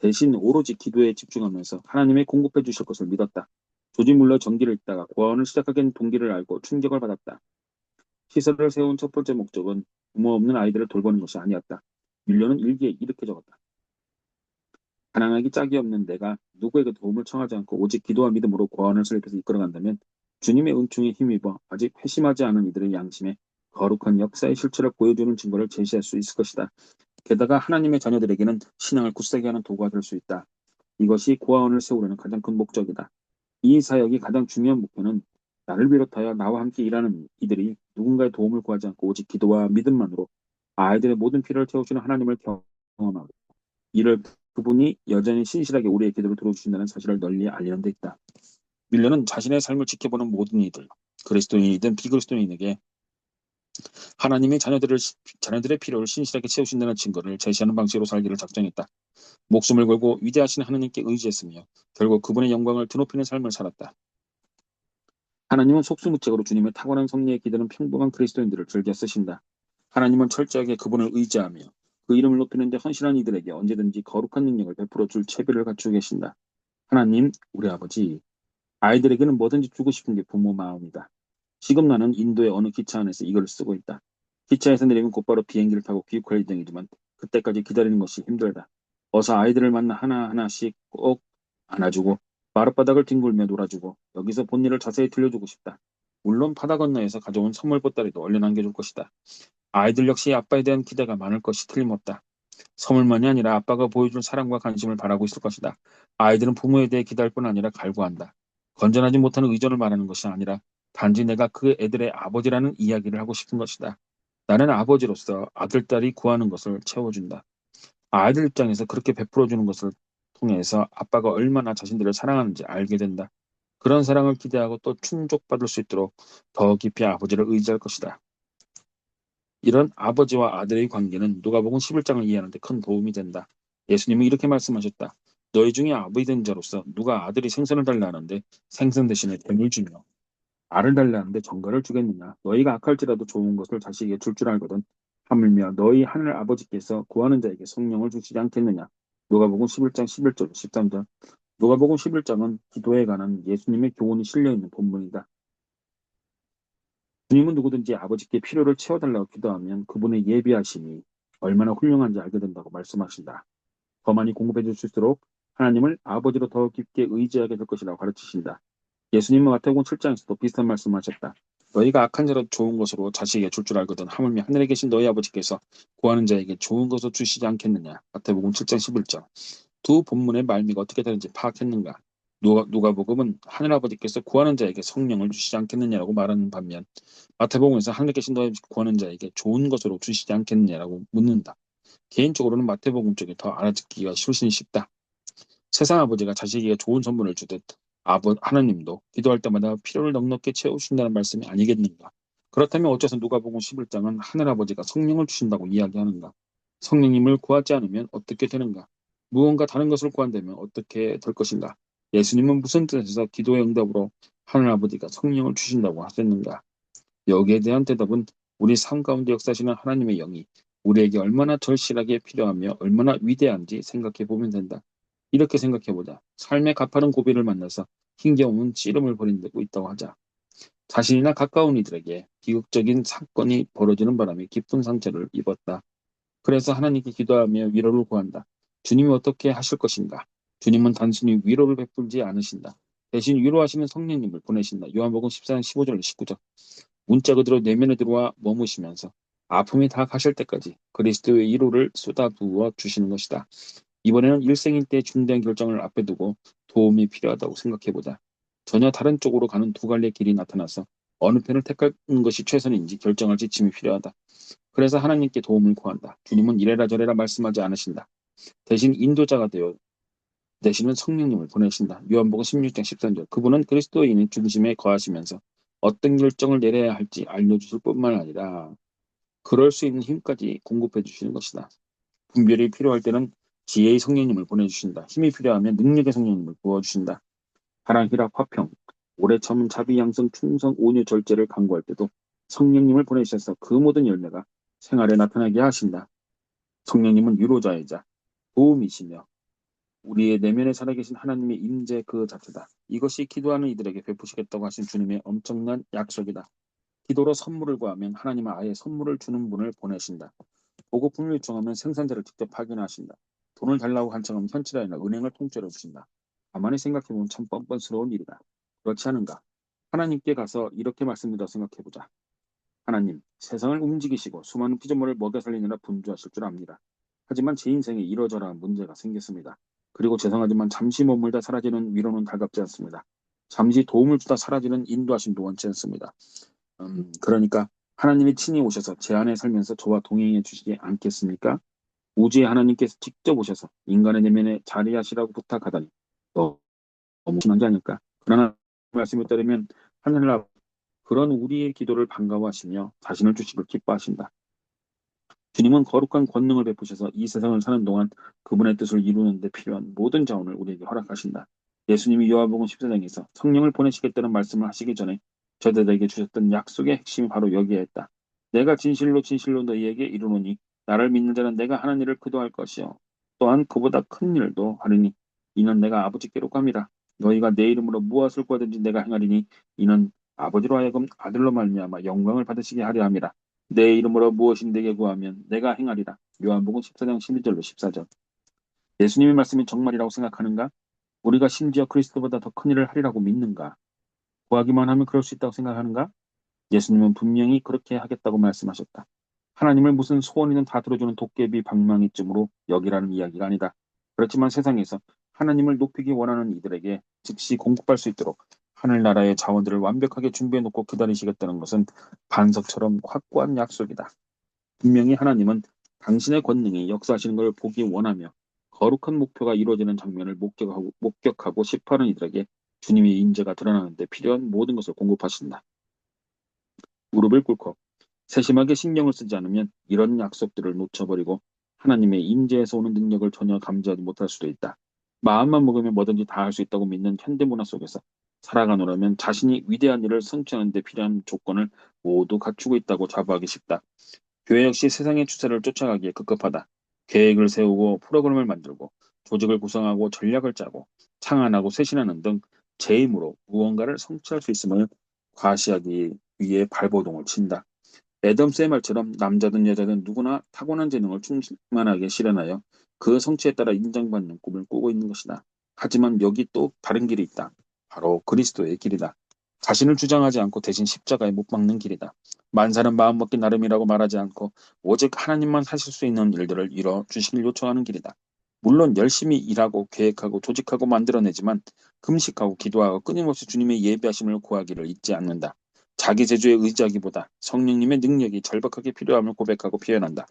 대신 오로지 기도에 집중하면서 하나님의 공급해 주실 것을 믿었다. 조지 뮬러 전기를 읽다가 고아원을 시작하게 된 동기를 알고 충격을 받았다. 시설을 세운 첫 번째 목적은 부모 없는 아이들을 돌보는 것이 아니었다. 뮬러는 일기에 이렇게 적었다. 가난하기 짝이 없는 내가 누구에게 도움을 청하지 않고 오직 기도와 믿음으로 고아원을 설립해서 이끌어간다면 주님의 은총에 힘입어 아직 회심하지 않은 이들의 양심에 거룩한 역사의 실체를 보여주는 증거를 제시할 수 있을 것이다. 게다가 하나님의 자녀들에게는 신앙을 굳세게 하는 도구가 될 수 있다. 이것이 고아원을 세우려는 가장 큰 목적이다. 이 사역이 가장 중요한 목표는 나를 비롯하여 나와 함께 일하는 이들이 누군가의 도움을 구하지 않고 오직 기도와 믿음만으로 아이들의 모든 필요를 채우시는 하나님을 경험하고 이를 그분이 여전히 신실하게 우리의 기도를 들어주신다는 사실을 널리 알리는 데 있다. 밀러는 자신의 삶을 지켜보는 모든 이들, 그리스도인이든 비그리스도인에게 하나님이 자녀들의 필요를 신실하게 채우신다는 증거를 제시하는 방식으로 살기를 작정했다. 목숨을 걸고 위대하신 하나님께 의지했으며 결국 그분의 영광을 드높이는 삶을 살았다. 하나님은 속수무책으로 주님의 탁월한 섭리에 기대는 평범한 그리스도인들을 즐겨 쓰신다. 하나님은 철저하게 그분을 의지하며 그 이름을 높이는 데 헌신한 이들에게 언제든지 거룩한 능력을 베풀어 줄 채비를 갖추고 계신다. 하나님, 우리 아버지, 아이들에게는 뭐든지 주고 싶은 게 부모 마음이다. 지금 나는 인도의 어느 기차 안에서 이걸 쓰고 있다. 기차에서 내리면 곧바로 비행기를 타고 귀국할 예정이지만 그때까지 기다리는 것이 힘들다. 어서 아이들을 만나 하나하나씩 꼭 안아주고 마룻바닥을 뒹굴며 놀아주고 여기서 본 일을 자세히 들려주고 싶다. 물론 바다 건너에서 가져온 선물 보따리도 얼른 안겨줄 것이다. 아이들 역시 아빠에 대한 기대가 많을 것이 틀림없다. 선물만이 아니라 아빠가 보여줄 사랑과 관심을 바라고 있을 것이다. 아이들은 부모에 대해 기대할 뿐 아니라 갈구한다. 건전하지 못한 의존을 말하는 것이 아니라 단지 내가 그 애들의 아버지라는 이야기를 하고 싶은 것이다. 나는 아버지로서 아들, 딸이 구하는 것을 채워준다. 아이들 입장에서 그렇게 베풀어주는 것을 통해서 아빠가 얼마나 자신들을 사랑하는지 알게 된다. 그런 사랑을 기대하고 또 충족받을 수 있도록 더 깊이 아버지를 의지할 것이다. 이런 아버지와 아들의 관계는 누가복음 11장을 이해하는 데 큰 도움이 된다. 예수님은 이렇게 말씀하셨다. 너희 중에 아버지 된 자로서 누가 아들이 생선을 달라 하는데 생선 대신에 뱀을 주며 알을 달라 하는데 정갈을 주겠느냐. 너희가 악할지라도 좋은 것을 자식에게 줄 알거든. 하물며 너희 하늘 아버지께서 구하는 자에게 성령을 주시지 않겠느냐. 누가복음 11장 11절 13절. 누가복음 11장은 기도에 관한 예수님의 교훈이 실려있는 본문이다. 주님은 누구든지 아버지께 필요를 채워달라고 기도하면 그분의 예비하심이 얼마나 훌륭한지 알게 된다고 말씀하신다. 더 많이 공급해 주실수록 하나님을 아버지로 더 깊게 의지하게 될 것이라고 가르치신다. 예수님은 마태복음 7장에서도 비슷한 말씀하셨다. 너희가 악한 자로 좋은 것으로 자식에게 줄 알거든 하물며 하늘에 계신 너희 아버지께서 구하는 자에게 좋은 것을 주시지 않겠느냐. 마태복음 7장 11절. 두 본문의 말미가 어떻게 다른지 파악했는가? 누가복음은 하늘아버지께서 구하는 자에게 성령을 주시지 않겠느냐라고 말하는 반면 마태복음에서 하늘에 계신 너희 구하는 자에게 좋은 것으로 주시지 않겠느냐라고 묻는다. 개인적으로는 마태복음 쪽이 더 알아듣기가 훨씬 쉽다. 세상 아버지가 자식에게 좋은 선물을 주듯 하나님도 기도할 때마다 필요를 넉넉히 채우신다는 말씀이 아니겠는가? 그렇다면 어째서 누가복음 11장은 하늘아버지가 성령을 주신다고 이야기하는가? 성령님을 구하지 않으면 어떻게 되는가? 무언가 다른 것을 구한다면 어떻게 될 것인가? 예수님은 무슨 뜻에서 기도의 응답으로 하늘아버지가 성령을 주신다고 하셨는가? 여기에 대한 대답은 우리 삶 가운데 역사하시는 하나님의 영이 우리에게 얼마나 절실하게 필요하며 얼마나 위대한지 생각해 보면 된다. 이렇게 생각해 보자. 삶의 가파른 고비를 만나서 힘겨움은 씨름을 벌이고 있다고 하자. 자신이나 가까운 이들에게 비극적인 사건이 벌어지는 바람에 깊은 상처를 입었다. 그래서 하나님께 기도하며 위로를 구한다. 주님이 어떻게 하실 것인가? 주님은 단순히 위로를 베풀지 않으신다. 대신 위로하시는 성령님을 보내신다. 요한복음 14장 15절 19절. 문자 그대로 내면에 들어와 머무시면서 아픔이 다 가실 때까지 그리스도의 위로를 쏟아부어 주시는 것이다. 이번에는 일생일 때 중대한 결정을 앞에 두고 도움이 필요하다고 생각해보자. 전혀 다른 쪽으로 가는 두 갈래의 길이 나타나서 어느 편을 택하는 것이 최선인지 결정할 지침이 필요하다. 그래서 하나님께 도움을 구한다. 주님은 이래라 저래라 말씀하지 않으신다. 대신 인도자가 되어 대신은 성령님을 보내신다. 요한복음 16장 13절. 그분은 그리스도인의 중심에 거하시면서 어떤 결정을 내려야 할지 알려주실 뿐만 아니라 그럴 수 있는 힘까지 공급해 주시는 것이다. 분별이 필요할 때는 지혜의 성령님을 보내주신다. 힘이 필요하면 능력의 성령님을 부어주신다. 사랑, 희락, 화평, 오래 참은 자비, 양성, 충성, 온유, 절제를 강구할 때도 성령님을 보내셔서 그 모든 열매가 생활에 나타나게 하신다. 성령님은 위로자이자 도움이시며 우리의 내면에 살아계신 하나님의 임재 그 자체다. 이것이 기도하는 이들에게 베푸시겠다고 하신 주님의 엄청난 약속이다. 기도로 선물을 구하면 하나님은 아예 선물을 주는 분을 보내신다. 보급품을 요청하면 생산자를 직접 확인하신다. 돈을 달라고 한청하면 현찰이 아니라 은행을 통째로 주신다. 가만히 생각해보면 참 뻔뻔스러운 일이다. 그렇지 않은가? 하나님께 가서 이렇게 말씀드려 생각해보자. 하나님, 세상을 움직이시고 수많은 피조물을 먹여 살리느라 분주하실 줄 압니다. 하지만 제 인생에 이러저러한 문제가 생겼습니다. 그리고 죄송하지만 잠시 머물다 사라지는 위로는 달갑지 않습니다. 잠시 도움을 주다 사라지는 인도하심도 원치 않습니다. 그러니까 하나님이 친히 오셔서 제 안에 살면서 저와 동행해 주시지 않겠습니까? 우주의 하나님께서 직접 오셔서 인간의 내면에 자리하시라고 부탁하다니 너무 심한 게 아닐까? 그러나 말씀에 따르면 하늘날 아버지, 그런 우리의 기도를 반가워하시며 자신을 주시길 기뻐하신다. 주님은 거룩한 권능을 베푸셔서 이 세상을 사는 동안 그분의 뜻을 이루는 데 필요한 모든 자원을 우리에게 허락하신다. 예수님이 요한복음 14장에서 성령을 보내시겠다는 말씀을 하시기 전에 저들에게 주셨던 약속의 핵심이 바로 여기에 있다. 내가 진실로 진실로 너희에게 이르노니 나를 믿는 자는 내가 하는 일을 그도 할 것이요 또한 그보다 큰 일도 하리니 이는 내가 아버지께로 감이라. 너희가 내 이름으로 무엇을 구하든지 내가 행하리니 이는 아버지로 하여금 아들로 말미암아 영광을 받으시게 하려 함이라. 내 이름으로 무엇인 내게 구하면 내가 행하리라. 요한복음 14장 12절로 14절. 예수님의 말씀이 정말이라고 생각하는가? 우리가 심지어 그리스도보다 더 큰 일을 하리라고 믿는가? 구하기만 하면 그럴 수 있다고 생각하는가? 예수님은 분명히 그렇게 하겠다고 말씀하셨다. 하나님을 무슨 소원이든 다 들어주는 도깨비 방망이쯤으로 여기라는 이야기가 아니다. 그렇지만 세상에서 하나님을 높이기 원하는 이들에게 즉시 공급할 수 있도록 하늘나라의 자원들을 완벽하게 준비해놓고 기다리시겠다는 것은 반석처럼 확고한 약속이다. 분명히 하나님은 당신의 권능이 역사하시는 걸 보기 원하며 거룩한 목표가 이루어지는 장면을 목격하고 싶어하는 이들에게 주님의 인재가 드러나는 데 필요한 모든 것을 공급하신다. 무릎을 꿇고 세심하게 신경을 쓰지 않으면 이런 약속들을 놓쳐버리고 하나님의 인재에서 오는 능력을 전혀 감지하지 못할 수도 있다. 마음만 먹으면 뭐든지 다 할 수 있다고 믿는 현대문화 속에서 살아가노라면 자신이 위대한 일을 성취하는 데 필요한 조건을 모두 갖추고 있다고 자부하기 쉽다. 교회 역시 세상의 추세를 쫓아가기에 급급하다. 계획을 세우고 프로그램을 만들고 조직을 구성하고 전략을 짜고 창안하고 쇄신하는 등 제 힘으로 무언가를 성취할 수 있음을 과시하기 위해 발버둥을 친다. 애덤스의 말처럼 남자든 여자든 누구나 타고난 재능을 충만하게 실현하여 그 성취에 따라 인정받는 꿈을 꾸고 있는 것이다. 하지만 여기 또 다른 길이 있다. 바로 그리스도의 길이다. 자신을 주장하지 않고 대신 십자가에 못 박는 길이다. 만사는 마음먹기 나름이라고 말하지 않고 오직 하나님만 하실 수 있는 일들을 이뤄 주시길 요청하는 길이다. 물론 열심히 일하고 계획하고 조직하고 만들어내지만 금식하고 기도하고 끊임없이 주님의 예배하심을 구하기를 잊지 않는다. 자기 재주에 의지하기보다 성령님의 능력이 절박하게 필요함을 고백하고 표현한다.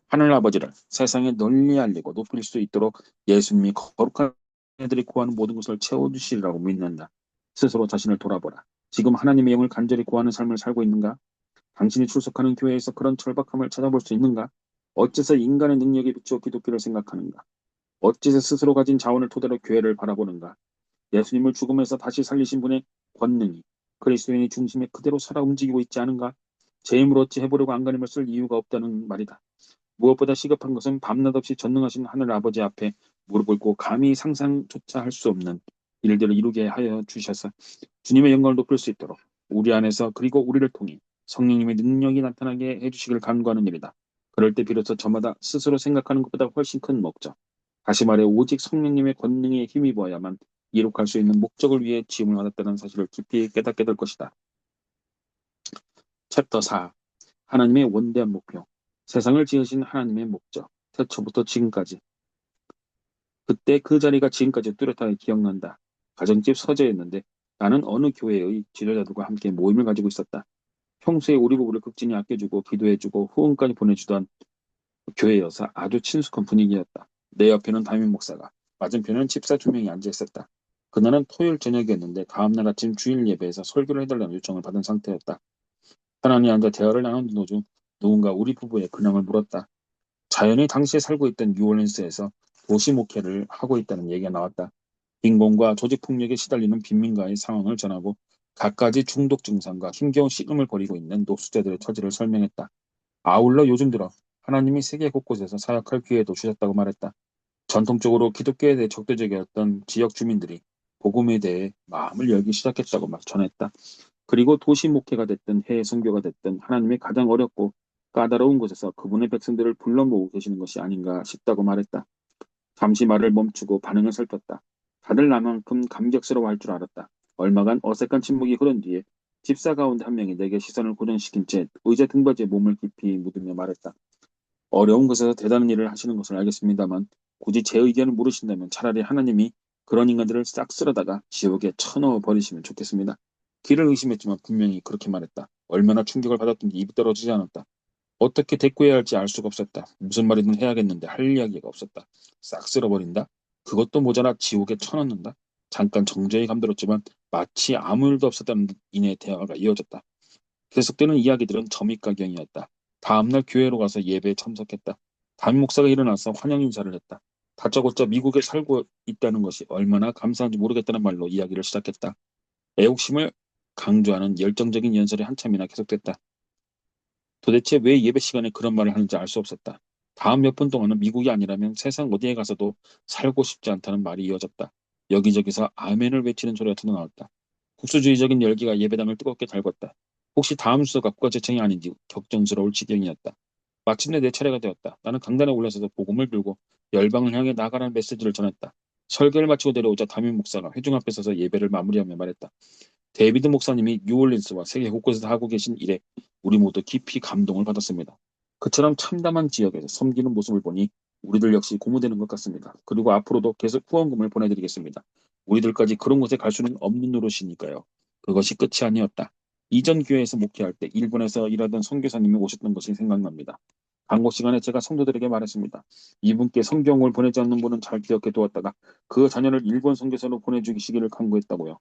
하늘아버지를 세상에 널리 알리고 높일 수 있도록 예수님이 거룩한 애들이 구하는 모든 것을 채워주시리라고 믿는다. 스스로 자신을 돌아보라. 지금 하나님의 영을 간절히 구하는 삶을 살고 있는가? 당신이 출석하는 교회에서 그런 절박함을 찾아볼 수 있는가? 어째서 인간의 능력에 비추어 기독교를 생각하는가? 어째서 스스로 가진 자원을 토대로 교회를 바라보는가? 예수님을 죽음에서 다시 살리신 분의 권능이 그리스도인의 중심에 그대로 살아 움직이고 있지 않은가? 제 힘으로 어찌 해보려고 안간힘을 쓸 이유가 없다는 말이다. 무엇보다 시급한 것은 밤낮 없이 전능하신 하늘 아버지 앞에 무릎 꿇고 감히 상상조차 할 수 없는 일들을 이루게 하여 주셔서 주님의 영광을 높일 수 있도록 우리 안에서 그리고 우리를 통해 성령님의 능력이 나타나게 해주시길 간구하는 일이다. 그럴 때 비로소 저마다 스스로 생각하는 것보다 훨씬 큰 목적, 다시 말해 오직 성령님의 권능에 힘입어야만 이룩할 수 있는 목적을 위해 지음을 받았다는 사실을 깊이 깨닫게 될 것이다. 챕터 4. 하나님의 원대한 목표. 세상을 지으신 하나님의 목적. 태초부터 지금까지. 그때 그 자리가 지금까지 뚜렷하게 기억난다. 가정집 서재였는데 나는 어느 교회의 지도자들과 함께 모임을 가지고 있었다. 평소에 우리 부부를 극진히 아껴주고 기도해주고 후원까지 보내주던 교회여서 아주 친숙한 분위기였다. 내 옆에는 담임 목사가, 맞은편에는 집사 2명이 앉아있었다. 그날은 토요일 저녁이었는데 다음날 아침 주일 예배에서 설교를 해달라는 요청을 받은 상태였다. 편안히 앉아 대화를 나누는 도중 누군가 우리 부부의 근황을 물었다. 자연히 당시에 살고 있던 뉴올리언스에서 도시 목회를 하고 있다는 얘기가 나왔다. 빈곤과 조직폭력에 시달리는 빈민가의 상황을 전하고 갖가지 중독 증상과 힘겨운 씨름을 벌이고 있는 노숙자들의 처지를 설명했다. 아울러 요즘 들어 하나님이 세계 곳곳에서 사역할 기회도 주셨다고 말했다. 전통적으로 기독교에 대해 적대적이었던 지역 주민들이 복음에 대해 마음을 열기 시작했다고 막 전했다. 그리고 도시 목회가 됐든 해외 선교가 됐든 하나님이 가장 어렵고 까다로운 곳에서 그분의 백성들을 불러 모으고 계시는 것이 아닌가 싶다고 말했다. 잠시 말을 멈추고 반응을 살폈다. 다들 나만큼 감격스러워할 줄 알았다. 얼마간 어색한 침묵이 흐른 뒤에 집사 가운데 한 명이 내게 시선을 고정시킨 채 의자 등받이에 몸을 깊이 묻으며 말했다. 어려운 곳에서 대단한 일을 하시는 것을 알겠습니다만 굳이 제 의견을 물으신다면 차라리 하나님이 그런 인간들을 싹 쓸어다가 지옥에 쳐넣어 버리시면 좋겠습니다. 귀를 의심했지만 분명히 그렇게 말했다. 얼마나 충격을 받았던지 입이 떨어지지 않았다. 어떻게 대꾸해야 할지 알 수가 없었다. 무슨 말이든 해야겠는데 할 이야기가 없었다. 싹 쓸어버린다? 그것도 모자라 지옥에 쳐넣는다? 잠깐 정적이 감돌았지만 마치 아무 일도 없었다는 듯 이내 대화가 이어졌다. 계속되는 이야기들은 점입가경이었다. 다음날 교회로 가서 예배에 참석했다. 담임 목사가 일어나서 환영 인사를 했다. 다짜고짜 미국에 살고 있다는 것이 얼마나 감사한지 모르겠다는 말로 이야기를 시작했다. 애국심을 강조하는 열정적인 연설이 한참이나 계속됐다. 도대체 왜 예배 시간에 그런 말을 하는지 알 수 없었다. 다음 몇 분 동안은 미국이 아니라면 세상 어디에 가서도 살고 싶지 않다는 말이 이어졌다. 여기저기서 아멘을 외치는 소리가 터져나왔다. 국수주의적인 열기가 예배당을 뜨겁게 달궜다. 혹시 다음 수가 국가재청이 아닌지 걱정스러울 지경이었다. 마침내 내 차례가 되었다. 나는 강단에 올라서서 복음을 들고 열방을 향해 나가라는 메시지를 전했다. 설교를 마치고 내려오자 담임 목사가 회중 앞에 서서 예배를 마무리하며 말했다. 데이비드 목사님이 뉴올리언스와 세계 곳곳에서 하고 계신 일에 우리 모두 깊이 감동을 받았습니다. 그처럼 참담한 지역에서 섬기는 모습을 보니 우리들 역시 고무되는 것 같습니다. 그리고 앞으로도 계속 후원금을 보내드리겠습니다. 우리들까지 그런 곳에 갈 수는 없는 노릇이니까요. 그것이 끝이 아니었다. 이전 교회에서 목회할 때 일본에서 일하던 선교사님이 오셨던 것이 생각납니다. 강고 시간에 제가 성도들에게 말했습니다. 이분께 성경을 보내지 않는 분은 잘 기억해 두었다가 그 자녀를 일본 선교사로 보내주시기를 간구했다고요.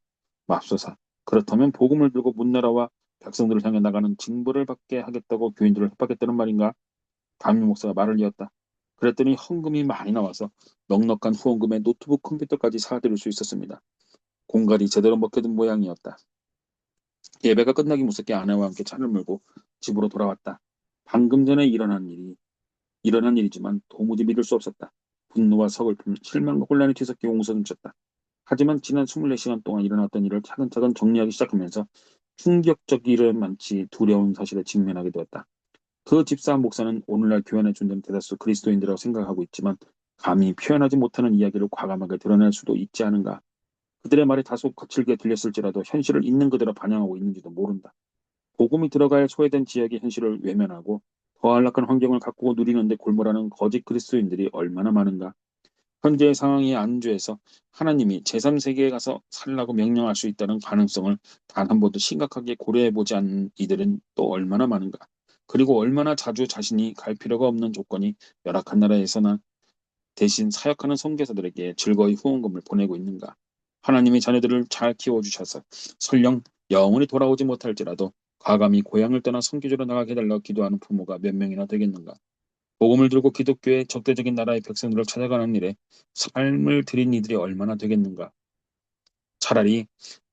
맙소사. 그렇다면 복음을 들고 문나라와 백성들을 향해 나가는 징벌을 받게 하겠다고 교인들을 협박했다는 말인가? 담임 목사가 말을 이었다. 그랬더니 헌금이 많이 나와서 넉넉한 후원금에 노트북 컴퓨터까지 사드릴 수 있었습니다. 공갈이 제대로 먹혀든 모양이었다. 예배가 끝나기 무섭게 아내와 함께 차를 몰고 집으로 돌아왔다. 방금 전에 일어난 일이지만 도무지 믿을 수 없었다. 분노와 서글픔, 실망과 혼란이 뒤섞여 용서넘쳤다. 하지만 지난 24시간 동안 일어났던 일을 차근차근 정리하기 시작하면서 충격적이만치 두려운 사실에 직면하게 되었다. 그 집사 목사는 오늘날 교회 내 존재는 대다수 그리스도인들이라고 생각하고 있지만 감히 표현하지 못하는 이야기를 과감하게 드러낼 수도 있지 않은가. 그들의 말이 다소 거칠게 들렸을지라도 현실을 있는 그대로 반영하고 있는지도 모른다. 복음이 들어가야 소외된 지역의 현실을 외면하고 더 안락한 환경을 가꾸고 누리는데 골몰하는 거짓 그리스도인들이 얼마나 많은가. 현재의 상황에 안주해서 하나님이 제3세계에 가서 살라고 명령할 수 있다는 가능성을 단 한 번도 심각하게 고려해보지 않은 이들은 또 얼마나 많은가. 그리고 얼마나 자주 자신이 갈 필요가 없는 조건이 열악한 나라에서나 대신 사역하는 선교사들에게 즐거이 후원금을 보내고 있는가. 하나님이 자녀들을 잘 키워주셔서 설령 영원히 돌아오지 못할지라도 과감히 고향을 떠나 선교지로 나가게 해달라고 기도하는 부모가 몇 명이나 되겠는가. 복음을 들고 기독교의 적대적인 나라의 백성들을 찾아가는 일에 삶을 들인 이들이 얼마나 되겠는가. 차라리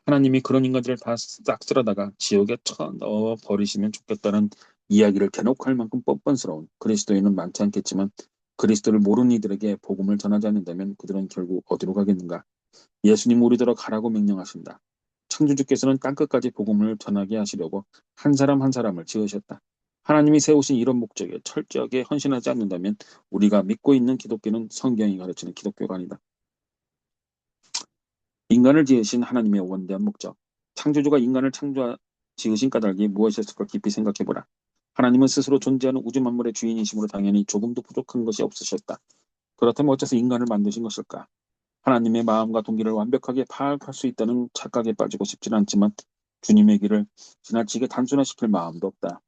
하나님이 그런 인간들을 다 싹 쓸어다가 지옥에 쳐넣어 버리시면 좋겠다는 이야기를 대놓고 할 만큼 뻔뻔스러운 그리스도인은 많지 않겠지만 그리스도를 모르는 이들에게 복음을 전하지 않는다면 그들은 결국 어디로 가겠는가. 예수님 우리들어 가라고 명령하신다. 창조주께서는 땅끝까지 복음을 전하게 하시려고 한 사람 한 사람을 지으셨다. 하나님이 세우신 이런 목적에 철저하게 헌신하지 않는다면 우리가 믿고 있는 기독교는 성경이 가르치는 기독교가 아니다. 인간을 지으신 하나님의 원대한 목적. 창조주가 인간을 지으신 까닭이 무엇이었을까 깊이 생각해보라. 하나님은 스스로 존재하는 우주 만물의 주인이심으로 당연히 조금도 부족한 것이 없으셨다. 그렇다면 어째서 인간을 만드신 것일까? 하나님의 마음과 동기를 완벽하게 파악할 수 있다는 착각에 빠지고 싶지는 않지만 주님의 길을 지나치게 단순화시킬 마음도 없다.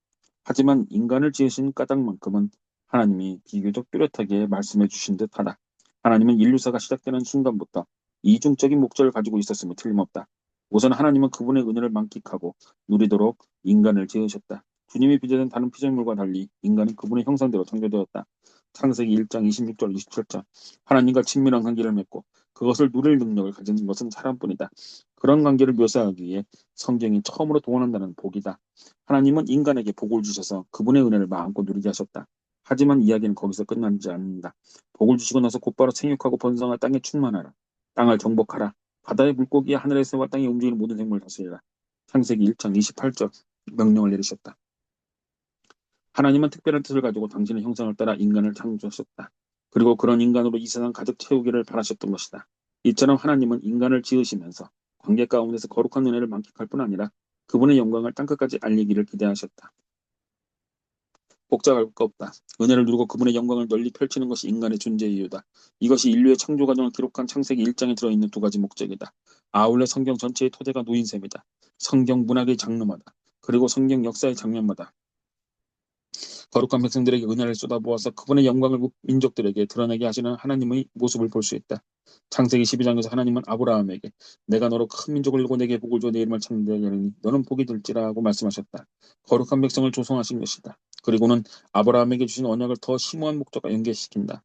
하지만 인간을 지으신 까닭만큼은 하나님이 비교적 뚜렷하게 말씀해 주신 듯하다. 하나님은 인류사가 시작되는 순간부터 이중적인 목적을 가지고 있었음에 틀림없다. 우선 하나님은 그분의 은혜를 만끽하고 누리도록 인간을 지으셨다. 주님이 빚어진 다른 피조물과 달리 인간은 그분의 형상대로 창조되었다. 창세기 1장 26절 27절 하나님과 친밀한 관계를 맺고 그것을 누릴 능력을 가진 것은 사람뿐이다. 그런 관계를 묘사하기 위해 성경이 처음으로 동원한다는 복이다. 하나님은 인간에게 복을 주셔서 그분의 은혜를 마음껏 누리게 하셨다. 하지만 이야기는 거기서 끝나지 않는다. 복을 주시고 나서 곧바로 생육하고 번성할 땅에 충만하라. 땅을 정복하라. 바다의 물고기와 하늘의 새와 땅에 움직이는 모든 생물을 다스리라. 창세기 1장 28절 명령을 내리셨다. 하나님은 특별한 뜻을 가지고 당신의 형상을 따라 인간을 창조하셨다. 그리고 그런 인간으로 이 세상 가득 채우기를 바라셨던 것이다. 이처럼 하나님은 인간을 지으시면서 관계 가운데서 거룩한 은혜를 만끽할 뿐 아니라 그분의 영광을 땅끝까지 알리기를 기대하셨다. 복잡할 거 없다. 은혜를 누리고 그분의 영광을 널리 펼치는 것이 인간의 존재의 이유다. 이것이 인류의 창조 과정을 기록한 창세기 1장에 들어있는 두 가지 목적이다. 아울러 성경 전체의 토대가 놓인 셈이다. 성경 문학의 장르마다 그리고 성경 역사의 장면마다 거룩한 백성들에게 은혜를 쏟아부어서 그분의 영광을 민족들에게 드러내게 하시는 하나님의 모습을 볼 수 있다. 창세기 12장에서 하나님은 아브라함에게 내가 너로 큰 민족을 이루고 내게 복을 주어 내 이름을 창대하게 하리니 너는 복이 될지라고 말씀하셨다. 거룩한 백성을 조성하신 것이다. 그리고는 아브라함에게 주신 언약을 더 심오한 목적과 연계시킨다.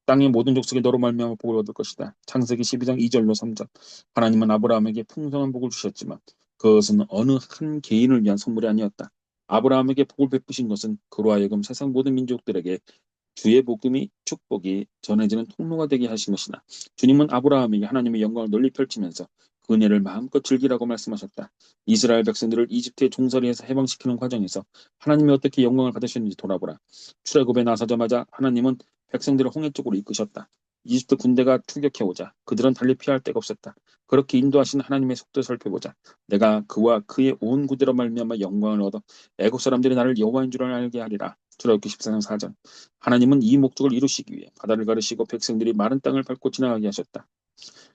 땅의 모든 족속이 너로 말미암아 복을 얻을 것이다. 창세기 12장 2절로 3절. 하나님은 아브라함에게 풍성한 복을 주셨지만 그것은 어느 한 개인을 위한 선물이 아니었다. 아브라함에게 복을 베푸신 것은 그로 하여금 세상 모든 민족들에게 주의 복음이 축복이 전해지는 통로가 되게 하신 것이다. 주님은 아브라함에게 하나님의 영광을 널리 펼치면서 그 은혜를 마음껏 즐기라고 말씀하셨다. 이스라엘 백성들을 이집트의 종살이에서 해방시키는 과정에서 하나님이 어떻게 영광을 받으셨는지 돌아보라. 출애굽에 나서자마자 하나님은 백성들을 홍해 쪽으로 이끄셨다. 이집트 군대가 추격해오자 그들은 달리 피할 데가 없었다. 그렇게 인도하신 하나님의 속도를 살펴보자. 내가 그와 그의 온 구대로 말미암아 영광을 얻어 애국 사람들이 나를 여호와인 줄 알게 하리라. 출애굽기 14장 4절. 하나님은 이 목적을 이루시기 위해 바다를 가르시고 백성들이 마른 땅을 밟고 지나가게 하셨다.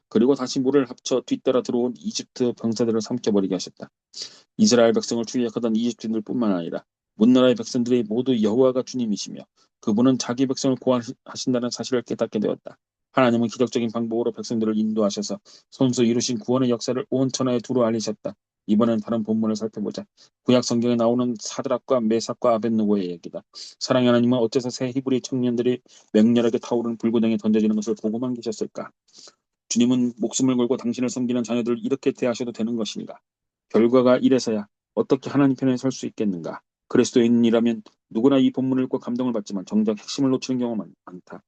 그리고 다시 물을 합쳐 뒤따라 들어온 이집트 병사들을 삼켜버리게 하셨다. 이스라엘 백성을 추격하던 이집트인들뿐만 아니라 문나라의 백성들이 모두 여호와가 주님이시며 그분은 자기 백성을 구원하신다는 사실을 깨닫게 되었다. 하나님은 기적적인 방법으로 백성들을 인도하셔서 손수 이루신 구원의 역사를 온 천하에 두루 알리셨다. 이번엔 다른 본문을 살펴보자. 구약 성경에 나오는 사드락과 메삭과 아벳느고의 얘기다. 사랑의 하나님은 어째서 새 히브리 청년들이 맹렬하게 타오르는 불구덩이에 던져지는 것을 보고만 계셨을까? 주님은 목숨을 걸고 당신을 섬기는 자녀들을 이렇게 대하셔도 되는 것인가? 결과가 이래서야 어떻게 하나님 편에 설 수 있겠는가? 그리스도인이라면 누구나 이 본문을 읽고 감동을 받지만 정작 핵심을 놓치는 경우가 많다.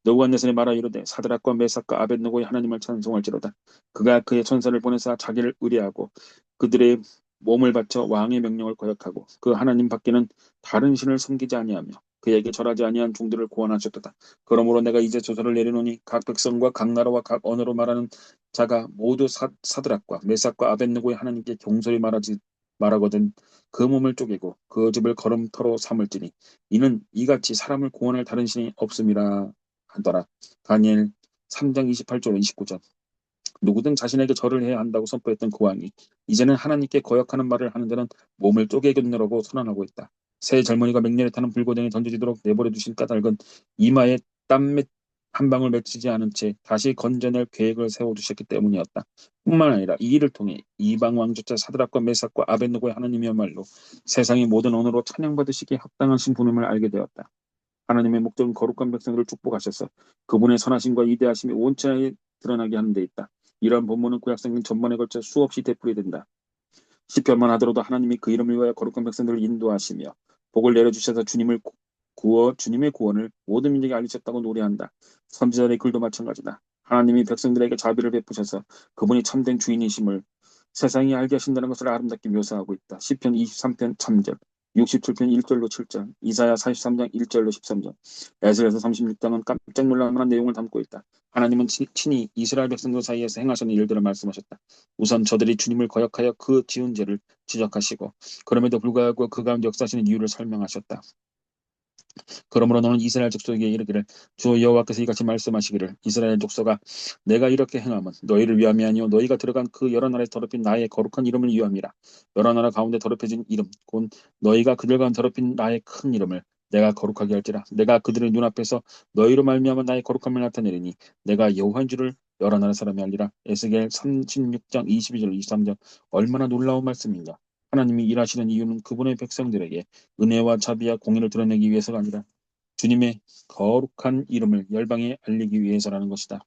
느부갓네살이 말하 이르되 사드락과 메삭과 아벳느고의 하나님을 찬송할지로다. 그가 그의 천사를 보내사 자기를 의뢰하고 그들의 몸을 바쳐 왕의 명령을 거역하고 그 하나님 밖에는 다른 신을 섬기지 아니하며 그에게 절하지 아니한 종들을 구원하셨도다. 그러므로 내가 이제 조서를 내리노니 각 백성과 각 나라와 각 언어로 말하는 자가 모두 사드락과 메삭과 아벳느고의 하나님께 경솔히 말하거든 그 몸을 쪼개고 그 집을 걸음터로 삼을지니 이는 이같이 사람을 구원할 다른 신이 없음이라 하더라. 다니엘 3장 28절 29절. 누구든 자신에게 절을 해야 한다고 선포했던 그 왕이 이제는 하나님께 거역하는 말을 하는 데는 몸을 쪼개겠노라고 선언하고 있다. 새 젊은이가 맹렬히 타는 불고덩이에 던져지도록 내버려 두신 까닭은 이마에 땀 한 방울 맺히지 않은 채 다시 건져낼 계획을 세워두셨기 때문이었다. 뿐만 아니라 이 일을 통해 이방 왕조차 사드락과 메삭과 아벳느고의 하나님이야말로 세상의 모든 언어로 찬양받으시기에 합당하신 분임을 알게 되었다. 하나님의 목적은 거룩한 백성들을 축복하셔서 그분의 선하심과 위대하심이 온 천하에 드러나게 하는 데 있다. 이러한 본문은 구약성경 전반에 걸쳐 수없이 되풀이된다. 시편만 하더라도 하나님이 그 이름을 위하여 거룩한 백성들을 인도하시며 복을 내려주셔서 주님의 구원을 모든 민족에 알리셨다고 노래한다. 선지자의 글도 마찬가지다. 하나님이 백성들에게 자비를 베푸셔서 그분이 참된 주인이심을 세상이 알게 하신다는 것을 아름답게 묘사하고 있다. 시편 23편 3절, 67편 1절로 7절, 이사야 43장 1절로 13절, 에스겔서 36장은 깜짝 놀랄 만한 내용을 담고 있다. 하나님은 친히 이스라엘 백성들 사이에서 행하시는 일들을 말씀하셨다. 우선 저들이 주님을 거역하여 그 지은 죄를 지적하시고 그럼에도 불구하고 그 가운데 역사하시는 이유를 설명하셨다. 그러므로 너는 이스라엘 족속에게 이르기를 주 여호와께서 이같이 말씀하시기를 이스라엘 족속아 내가 이렇게 행함은 너희를 위함이 아니요 너희가 들어간 그 여러 나라에 더럽힌 나의 거룩한 이름을 위함이라. 여러 나라 가운데 더럽혀진 이름 곧 너희가 그들과 더럽힌 나의 큰 이름을 내가 거룩하게 할지라. 내가 그들의 눈앞에서 너희로 말미암아 나의 거룩함을 나타내리니 내가 여호와인 줄을 여러 나라 사람이 알리라. 에스겔 36장 22절 23절. 얼마나 놀라운 말씀인가. 하나님이 일하시는 이유는 그분의 백성들에게 은혜와 자비와 공의를 드러내기 위해서가 아니라 주님의 거룩한 이름을 열방에 알리기 위해서라는 것이다.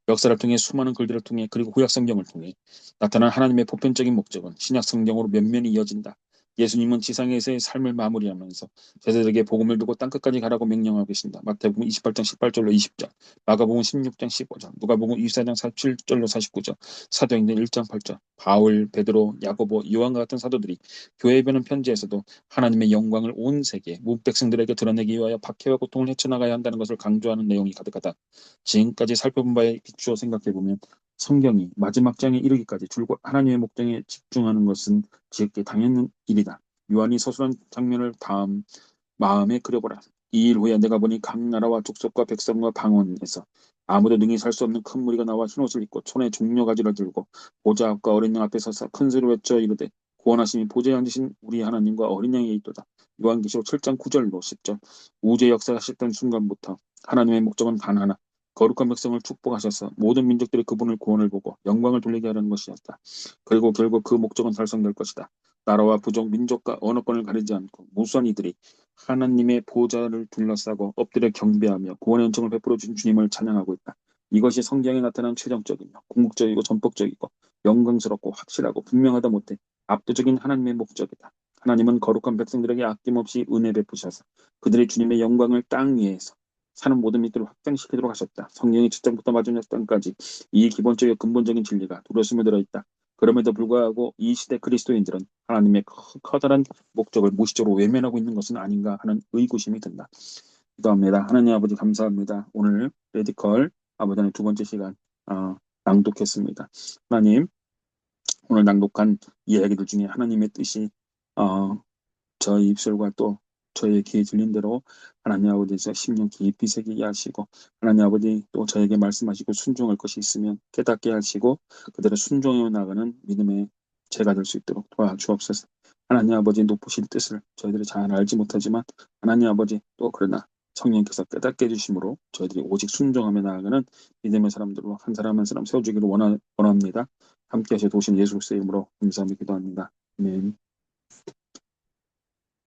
역사를 통해 수많은 글들을 통해 그리고 구약 성경을 통해 나타난 하나님의 보편적인 목적은 신약 성경으로 면면이 이어진다. 예수님은 지상에서의 삶을 마무리하면서 제자들에게 복음을 두고 땅끝까지 가라고 명령하고 계신다. 마태복음 28장 18절로 20절, 마가복음 16장 15절, 누가복음 24장 47절로 49절, 사도행전 1장 8절, 바울, 베드로, 야고보, 요한과 같은 사도들이 교회에 보낸 편지에서도 하나님의 영광을 온 세계 문 백성들에게 드러내기 위하여 박해와 고통을 헤쳐나가야 한다는 것을 강조하는 내용이 가득하다. 지금까지 살펴본 바에 비추어 생각해보면 성경이 마지막 장에 이르기까지 줄곧 하나님의 목적에 집중하는 것은 지극히 당연한 일이다. 요한이 서술한 장면을 다음 마음에 그려보라. 이 일 후에 내가 보니 각 나라와 족속과 백성과 방언에서 아무도 능히 살 수 없는 큰 무리가 나와 흰옷을 입고 손에 종려가지를 들고 보좌 앞과 어린 양 앞에 서서 큰 소리로 외쳐 이르되 구원하심이 보좌에 앉으신 우리 하나님과 어린 양에 있도다. 요한계시록 7장 9절로 10절. 우주의 역사하셨던 순간부터 하나님의 목적은 단 하나, 거룩한 백성을 축복하셔서 모든 민족들이 그분을 구원을 보고 영광을 돌리게 하려는 것이었다. 그리고 결국 그 목적은 달성될 것이다. 나라와 부족, 민족과 언어권을 가리지 않고 무수한 이들이 하나님의 보좌를 둘러싸고 엎드려 경배하며 구원의 은총을 베풀어 준 주님을 찬양하고 있다. 이것이 성경에 나타난 최종적이며 궁극적이고 전폭적이고 영광스럽고 확실하고 분명하다 못해 압도적인 하나님의 목적이다. 하나님은 거룩한 백성들에게 아낌없이 은혜 베푸셔서 그들의 주님의 영광을 땅 위에서 사는 모든 믿들을 확장시키도록 하셨다. 성경의 첫장부터 마지막 장까지 이 기본적이고 근본적인 진리가 두루스며 들어있다. 그럼에도 불구하고 이 시대 그리스도인들은 하나님의 커다란 목적을 무의식적으로 외면하고 있는 것은 아닌가 하는 의구심이 든다. 기도합니다. 하나님 아버지 감사합니다. 오늘 레디컬 아버지의 두 번째 시간 낭독했습니다. 하나님, 오늘 낭독한 이야기들 중에 하나님의 뜻이 어, 저희 입술과 또 저의 귀에 들린 대로 하나님 아버지에서 심령 깊이 새기게 하시고, 하나님 아버지 또 저에게 말씀하시고 순종할 것이 있으면 깨닫게 하시고 그대로 순종해 나가는 믿음의 제가 될 수 있도록 도와주옵소서. 하나님 아버지 높으신 뜻을 저희들이 잘 알지 못하지만 하나님 아버지 또 그러나 성령께서 깨닫게 해주심으로 저희들이 오직 순종하며 나아가는 믿음의 사람들로 한 사람 한 사람 세워주기를 원합니다. 함께 하셔 도신 예수 그리스도의 이름으로 감사하며 기도합니다. 아멘.